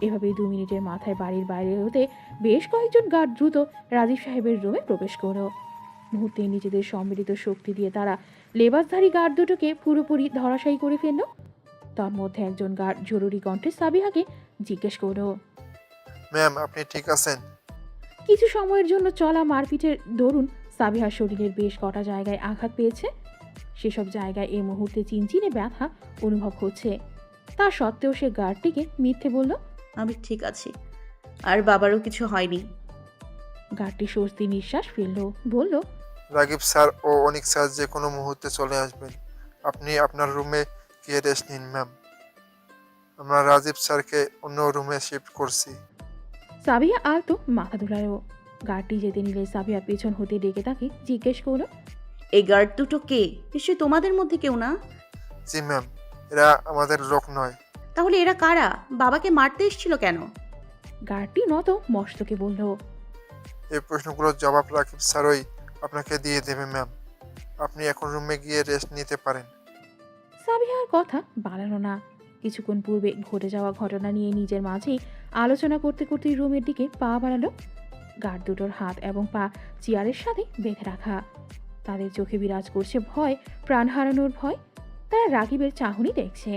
এভাবেই 2 মিনিটের মাথায় বাড়ির বাইরে হতে বেশ কয়েকজন গার্ড দ্রুত রাজীব সাহেবের রুমে প্রবেশ করল। মুহূর্তে নিজেদের সম্মিলিত শক্তি দিয়ে তারা লেবাসধারী গার্ড দুটোকে পুরোপুরি ধরাশায়ী করে ফেলল। তার মধ্যে একজন গার্ড জরুরি কণ্ঠে সাবিহাকে জিজ্ঞেস করল, ম্যাম আপনি ঠিক আছেন? কিছু সময়ের জন্য চলা মারপিটের দরুন সাবিহার শরীরের বেশ কটা জায়গায় আঘাত পেয়েছে। সেসব জায়গায় এই মুহূর্তে চিনচিনে ব্যথা অনুভব হচ্ছে। তা সত্ত্বেও সে গার্ডটিকে মিথ্যে বলল। আমি ঠিক আছি, আর বাবারও কিছু হয়নি। গার্ডটি স্বস্তি নিঃশ্বাস ফেলল, বলল, রাগিব স্যার ও অনিক স্যার যে কোনো মুহূর্তে চলে আসবেন। আপনি আপনার রুমে গিয়ে রেস্ট নিন ম্যাম। আমরা রাজীব স্যারকে অন্য রুমে শিফট করছি। সাবিহা আর তো মাথা ধুলায়ও। গার্ডটি যেতে নিলে সাবিহা পেছন হতে ডেকে তাকে জিজ্ঞেস করল, এই গার্ড দুটো কে? নিশ্চয়ই তোমাদের মধ্যে কেউ না? জি ম্যাম, এরা আমাদের লোক নয়। তাহলে এরা কারা? বাবাকে মারতে এসেছিল কেন? গার্ডটি নত মস্তকে বলল, এই প্রশ্নগুলোর জবাব রাগিব স্যারই আপনাকে দিয়ে দেবে ম্যাম। আপনি এখন রুমে গিয়ে রেস্ট নিতে পারেন। সাবিহার কথা বাড়ালো না। কিছুক্ষণ পূর্বে ঘটে যাওয়া ঘটনা নিয়ে নিজের মাঝেই আলোচনা করতে করতে রুমের দিকে পা বাড়ালো। গার্ড দুটোর হাত এবং পা চেয়ারের সাথে বেঁধে রাখা। তাদের চোখে বিরাজ করছে ভয়, প্রাণ হারানোর ভয়। তারা রাগিবের চাহনি দেখছে।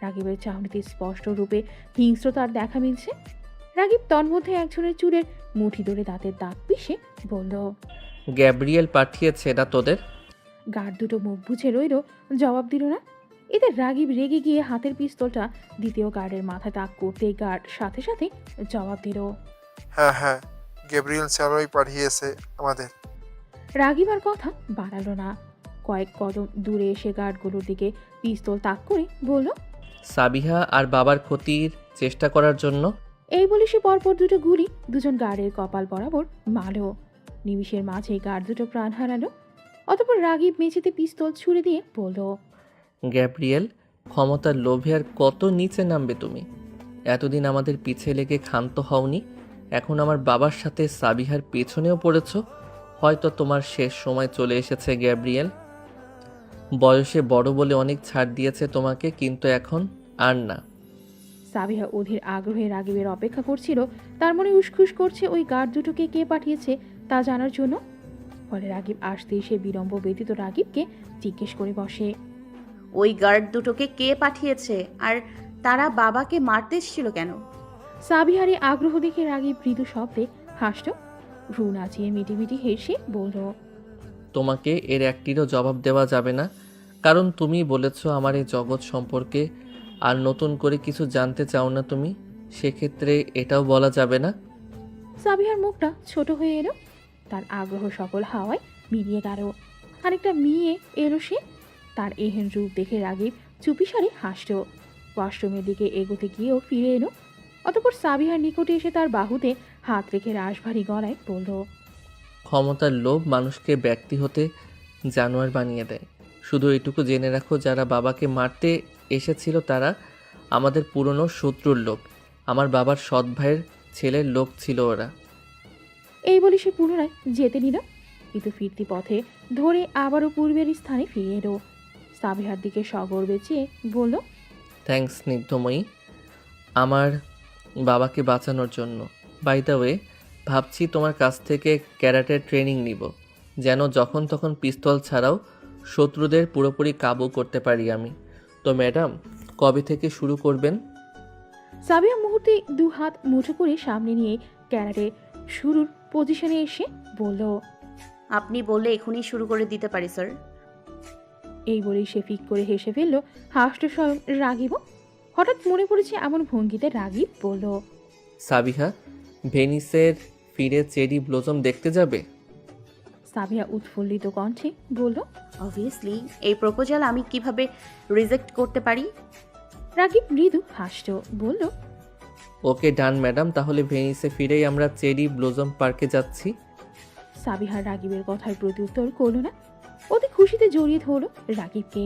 রাগিবের চাহনিতে স্পষ্ট রূপে হিংস্রতার দেখা মিলছে। রাগিব তন্মধ্যে একজনের চুলের মুঠি ধরে দাঁতের দাঁত পিষে বলল, গ্যাব্রিয়েল পাঠিয়েছে না তোদের? গার্ড দুটো মুখ বুঝে রইল, জবাব দিল না। এতে রাগিব রেগে গিয়ে হাতের পিস্তলটা দ্বিতীয় গার্ডের মাথায় তাক করতেই গার্ড সাথে সাথে জবাব দিল, হ্যাঁ হ্যাঁ, গ্যাব্রিয়েল স্যারই পাঠিয়েছে আমাদের। রাগিব আর কথা বাড়ালো না। কয়েক কদম দূরে এসে গার্ডগুলোর দিকে পিস্তল তাক করে বলল, সাবিহা আর বাবার ক্ষতির চেষ্টা করার জন্য। এই বলে সে পরপর দুটো গুলি দুজন গার্ডের কপাল বরাবর মারল। নিমিষের মাঝে গার্ড দুটো প্রাণ হারালো। অতঃপর রাগিব মেঝেতে পিস্তল ছুড়ে দিয়ে বলল, গ্যাব্রিয়েল, ক্ষমতার লোভে আর কত নিচে নামবে তুমি? এতদিন আমাদের পিছে লেগে ক্ষান্ত হওনি, এখন আমার বাবার সাথে সাবিহার পেছনেও পড়েছ। হয়তো তোমার শেষ সময় চলে এসেছে গ্যাব্রিয়েল। বয়সে বড় বলে অনেক ছাড় দিয়েছে তোমাকে, কিন্তু এখন আর না। সাবিহা অধীর আগ্রহে রাগিবের অপেক্ষা করছিল। তার মনে উসখুস করছে ওই গার্ড দুটোকে কে পাঠিয়েছে তা জানার জন্য। ফলে রাগিব আসতেই সে বিলম্ব ব্যতীত রাগিবকে জিজ্ঞেস করে বসে, ওই গার্ড দুটোকে কে পাঠিয়েছে? আর তারা বাবাকে মারতে এসেছিল কেন? সাবিহারি আগ্রহ দেখে রাগিব মৃদু শব্দে হাসল। ভ্রু নাচিয়ে মিটিমিটি হেসে বলল, তোমাকে এর একটিরও জবাব দেওয়া যাবে না, কারণ তুমি বলেছ আমার এই জগৎ সম্পর্কে আর নতুন করে কিছু জানতে চাও না তুমি। সেক্ষেত্রে এটাও বলা যাবে না। সাবিহার মুখটা ছোট হয়ে এলো। তার আগ্রহ সকল হাওয়ায় মিলিয়ে গেল। খানিকটা মিয়ে এলো সে। তার এহেন রূপ দেখে রাগিব চুপিসারে হাসল। ওয়াশরুমের দিকে এগোতে গিয়েও ফিরে এলো। অতঃপর সাবিহার নিকটে এসে তার বাহুতে হাত রেখে রাশভারী গলায় বলল, ক্ষমতার লোভ মানুষকে ব্যক্তি হতে জানোয়ার বানিয়ে দেয়। শুধু এটুকু জেনে রাখো, যারা বাবাকে মারতে এসেছিল তারা আমাদের পুরনো শত্রুর লোক। আমার বাবার সৎ ভাইয়ের ছেলের লোক ছিল ওরা। এই বলে সে পুনরায় যেতে নিল, কিন্তু ফিরতি পথে ধরে আবারও পূর্বের স্থানে ফিরে এলো। সাবিহার দিকে সগর্বে চেয়ে বলল, থ্যাঙ্কস স্নিগ্ধময়ী, আমার বাবাকে বাঁচানোর জন্য। বাই দ্য ওয়ে, ভাবছি তোমার কাছ থেকে ক্যারাটের ট্রেনিং নিব, যেন যখন তখন পিস্তল ছাড়াও শত্রুদের পুরোপুরি কাবু করতে পারি আমি। তো ম্যাডাম, কবে থেকে শুরু করবেন? সাবিহা মুহূর্তে 2 হাত মুঠো করে সামনে নিয়ে ক্যারাটে শুরুর পজিশনে এসে বলল, আপনি বললে এখনই শুরু করে দিতে পারি স্যার। এই বলেই সে ফিক করে হেসে ফেলল। হাসতে স্বয়ং রাগিব। হঠাৎ মনে পড়েছে এমন ভঙ্গিতে রাগিব বলল, সাবিহা, ভেনিসের ফিরে চেরি ব্লজম দেখতে যাবে? সাবিহা উৎফুল্লিত কণ্ঠে বলল। অবভিয়াসলি এই প্রপোজাল আমি কিভাবে রিজেক্ট করতে পারি? রাগিব মৃদু হাসল, বলল, ওকে ডান ম্যাডাম, তাহলে ভেনিসে ফিরেই আমরা চেরি ব্লজম পার্কে যাচ্ছি। সাবিহা রাগিবের কথার প্রত্যুত্তর করল না। অতি খুশিতে জড়িয়ে ধরল রাগিবকে।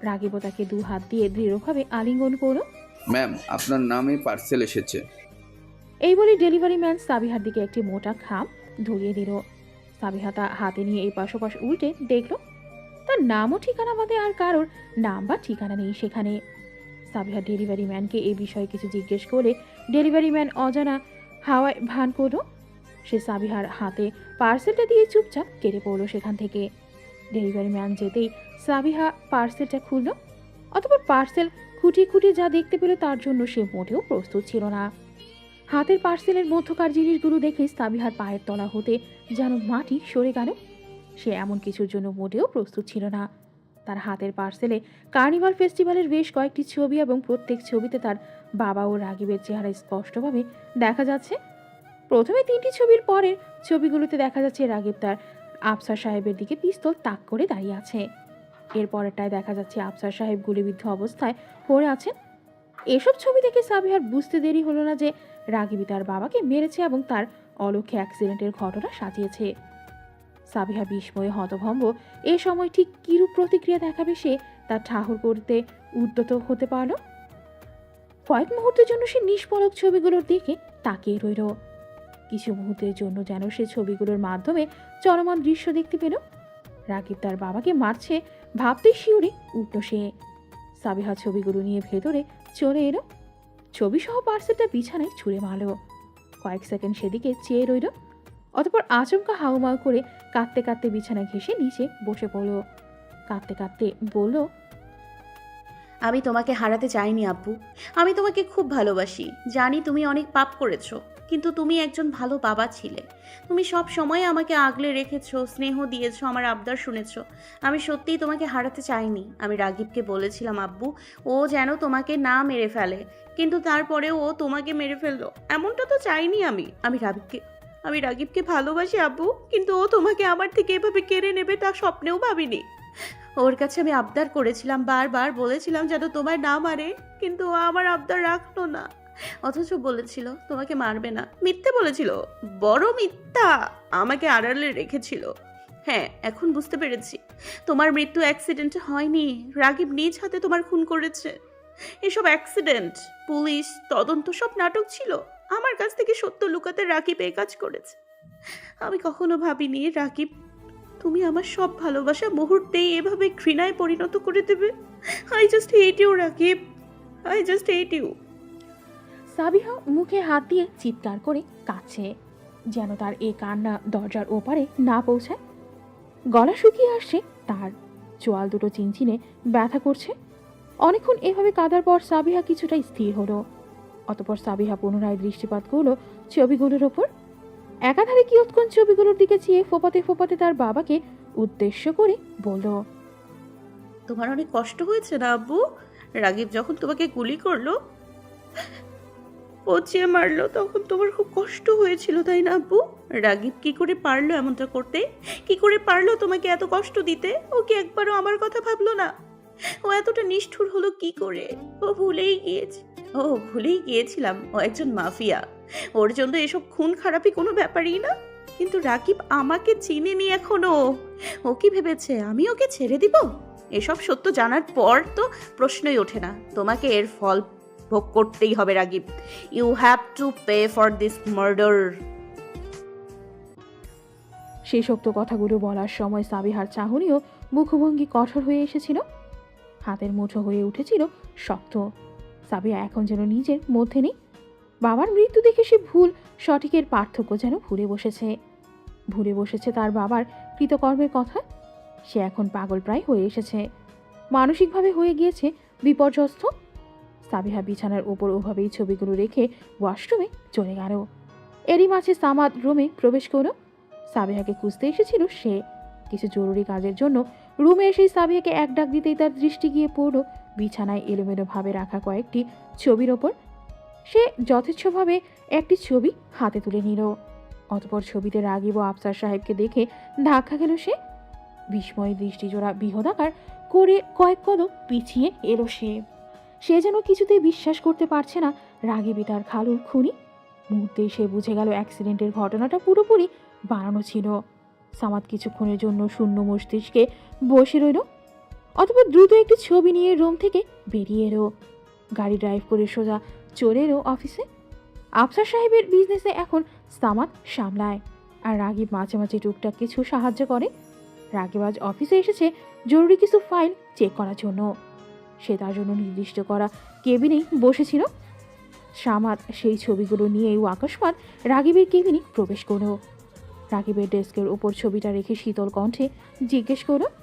রাগিবও তাকে 2 হাত দিয়ে দৃঢ়ভাবে আলিঙ্গন করল। ম্যাম, আপনার নামে পার্সেল এসেছে। এই বলে ডেলিভারি ম্যান সাবিহার দিকে একটি মোটা খাম ধরিয়ে দিল। সাবিহা তা হাতে নিয়ে এই পাশোপাশ উল্টে দেখল তার নাম ও ঠিকানা বাদে আর কারোর নাম বা ঠিকানা নেই সেখানে। সাবিহা ডেলিভারি ম্যানকে এই বিষয়ে কিছু জিজ্ঞেস করে ডেলিভারি ম্যান অজানা হাওয়ায় ভান করল। সে সাবিহার হাতে পার্সেলটা দিয়ে চুপচাপ কেটে পড়ল সেখান থেকে। ডেলিভারি ম্যান যেতেই সাবিহা পার্সেলটা খুলল। অতঃপর পার্সেল খুঁটিয়ে খুঁটিয়ে যা দেখতে পেল তার জন্য সে মোটেও প্রস্তুত ছিল না। হাতের পার্সেলের মধ্যকার জিনিসগুলো দেখে সাবিহার পায়ের তলা হতে যেন মাটি সরে গেল। সে এমন কিছুর জন্য মোটেও প্রস্তুত ছিল না। তার হাতের পার্সেলে কার্নিভাল ফেস্টিভ্যালের বেশ কয়েকটি ছবি এবং প্রত্যেক ছবিতে তার বাবা ও রাগিবের চেহারা স্পষ্টভাবে দেখা যাচ্ছে। প্রথমে 3টি ছবির পরের ছবিগুলোতে দেখা যাচ্ছে রাগিব তার আফসার সাহেবের দিকে পিস্তল তাক করে দাঁড়িয়ে আছে। এর পরেরটায় দেখা যাচ্ছে আফসার সাহেব গুলিবিদ্ধ অবস্থায় পড়ে আছেন। এসব ছবি দেখে সাবিহার বুঝতে দেরি হলো না যে রাগিবই তার বাবাকে মেরেছে এবং তার অলক্ষ্যে অ্যাক্সিডেন্টের ঘটনা সাজিয়েছে। সাবিহা বিস্ময়ে হতভম্ব। এ সময় ঠিক কিরূপ প্রতিক্রিয়া দেখাবে সে তার ঠাহর করতে উদ্যত হতে পারল। কয়েক মুহূর্তের জন্য সে নিষ্পলক ছবিগুলোর দিকে তাকিয়ে রইল। কিছু মুহূর্তের জন্য যেন সে ছবিগুলোর মাধ্যমে চলমান দৃশ্য দেখতে পেল। রাগিব তার বাবাকে মারছে ভাবতেই শিউরে উঠল সে। সাবিহা ছবিগুলো নিয়ে ভেতরে চলে এলো। ছবি সহ পার্সেলটা বিছানায় ছুঁড়ে মারল। কয়েক সেকেন্ড সেদিকে চেয়ে রইল। অতঃপর আচমকা হাউমাউ করে কাঁদতে কাঁদতে বিছানা ঘেঁষে নিচে বসে পড়ল। কাঁদতে কাঁদতে বলল, আমি তোমাকে হারাতে চাইনি আব্বু। আমি তোমাকে খুব ভালোবাসি। জানি তুমি অনেক পাপ করেছো, কিন্তু তুমি একজন ভালো বাবা ছিলে। তুমি সব সময় আমাকে আগলে রেখেছো, স্নেহ দিয়েছো, আমার আবদার শুনেছো। আমি সত্যিই তোমাকে হারাতে চাইনি। আমি রাগিবকে বলেছিলাম আব্বু ও যেন তোমাকে না মেরে ফেলে, কিন্তু তারপরেও ও তোমাকে মেরে ফেললো। এমনটা তো চাইনি আমি। আমি রাগিবকে ভালোবাসি আব্বু, কিন্তু ও তোমাকে আমার থেকে এভাবে কেড়ে নেবে তা স্বপ্নেও ভাবিনি। ওর কাছে আমি আবদার করেছিলাম, বারবার বলেছিলাম যেন তোমায় না মারে, কিন্তু ও আমার আবদার রাখলো না। অথচ বলেছিল তোমাকে মারবে না। মিথ্যে বলেছিল, বড় মিথ্যা। আমাকে আড়ালে রেখেছিল। হ্যাঁ, এখন বুঝতে পেরেছি তোমার মৃত্যু অ্যাক্সিডেন্ট হয়নি। রাগিব নিজ হাতে তোমার খুন করেছে। এসব অ্যাক্সিডেন্ট, পুলিশ তদন্ত সব নাটক ছিল। আমার কাছ থেকে সত্য লুকাতে রাগিব এই কাজ করেছে। আমি কখনো ভাবিনি রাগিব তুমি আমার সব ভালোবাসা মুহূর্তেই এভাবে ঘৃণায় পরিণত করে দেবে। I just hate you Ragib, I just hate you. Sabiha মুখে হাত দিয়ে চিৎকার করে কাঁদছে, যেন তার এই কান্না দরজার ওপারে না পৌঁছায়। গলা শুকিয়ে আসছে তার, চোয়াল দুটো চিনচিনে ব্যথা করছে। অনেকক্ষণ এভাবে কাঁদার পর সাবিহা কিছুটা স্থির হলো। অতঃপর সাবিহা পুনরায় দৃষ্টিপাত করলো ছবিগুলোর ওপর। একাধারে কিয়ৎক্ষণ ছবিগুলোর দিকে চেয়ে ফোপাতে ফোপাতে তার বাবাকে উদ্দেশ্য করে বলল, তোমার অনেক কষ্ট হয়েছে না আব্বু? রাগিব যখন তোমাকে গুলি করলো, পচিয়ে মারলো, তখন তোমার খুব কষ্ট হয়েছিল তাই না আব্বু? রাগিব কি করে পারলো এমনটা করতে? কি করে পারলো তোমাকে এত কষ্ট দিতে? ও কি একবারও আমার কথা ভাবলো না? ও এতটা নিষ্ঠুর হলো কি করে? ও ভুলেই গিয়েছিলাম ও একজন মাফিয়া। ওর জন্য এসব খুন খারাপি কোনো ব্যাপারই না। কিন্তু রাকিব আমাকে চিনেনি এখনো। ও কি ভেবেছে আমি ওকে ছেড়ে দিব? এসব সত্য জানার পর তো প্রশ্নই ওঠে না। তোমাকে এর ফল ভোগ করতেই হবে Ragib. You have to pay for this murder. সেই শক্ত কথাগুলো বলার সময় সাবিহার চাহনিও মুখভঙ্গি কঠোর হয়ে এসেছিল। হাতের মুঠো হয়ে উঠেছিল শক্ত। সাবিহা এখন যেন নিজের মধ্যে নেই। বাবার মৃত্যু দেখে সে ভুল সঠিকের পার্থক্য যেন ভুলে বসেছে তার বাবার কৃতকর্মের কথা। সে এখন পাগল প্রায় হয়ে এসেছে, মানসিকভাবে হয়ে গিয়েছে বিপর্যস্ত। সাবিহা বিছানার ওপর ওভাবেই ছবিগুলো রেখে ওয়াশরুমে চলে গেল। এরই মাঝে সামাদ রুমে প্রবেশ করল। সাবিহাকে খুঁজতে এসেছিল সে কিছু জরুরি কাজের জন্য। রুমে এসেই সাবিহাকে এক ডাক দিতেই তার দৃষ্টি গিয়ে পড়ল বিছানায় এলোমেলোভাবে রাখা কয়েকটি ছবির ওপর। সে যথেচ্ছভাবে একটি ছবি হাতে তুলে নিল। অতপর ছবিতে রাগিব ও আফসার সাহেবকে দেখে ধাক্কা খেল সে। বিস্ময় দৃষ্টিজোড়া বৃহদাকার করে কয়েক কদম পিছিয়ে এলো সে যেন কিছুতেই বিশ্বাস করতে পারছে না রাগিবই তার খালুর খুনি। মুহূর্তেই সে বুঝে গেল অ্যাক্সিডেন্টের ঘটনাটা পুরোপুরি বানানো ছিল। সামাদ কিছুক্ষণের জন্য শূন্য মস্তিষ্কে বসে রইল, অতপর দ্রুত একটি ছবি নিয়ে রুম থেকে বেরিয়ে এলো। গাড়ি ড্রাইভ করে সোজা চলে এলো অফিসে। আফসার সাহেবের বিজনেসে এখন সামাদ সামলায়, আর রাগিব মাঝে মাঝে টুকটাক কিছু সাহায্য করে। রাগিব আজ অফিসে এসেছে জরুরি কিছু ফাইল চেক করার জন্য। সে তার জন্য নির্দিষ্ট করা কেবিনেই বসেছিল। সামাদ সেই ছবিগুলো নিয়েও আকস্মাৎ রাগিবের কেবিনে প্রবেশ করল। রাগিবের ডেস্কের ওপর ছবিটা রেখে শীতল কণ্ঠে জিজ্ঞেস করল,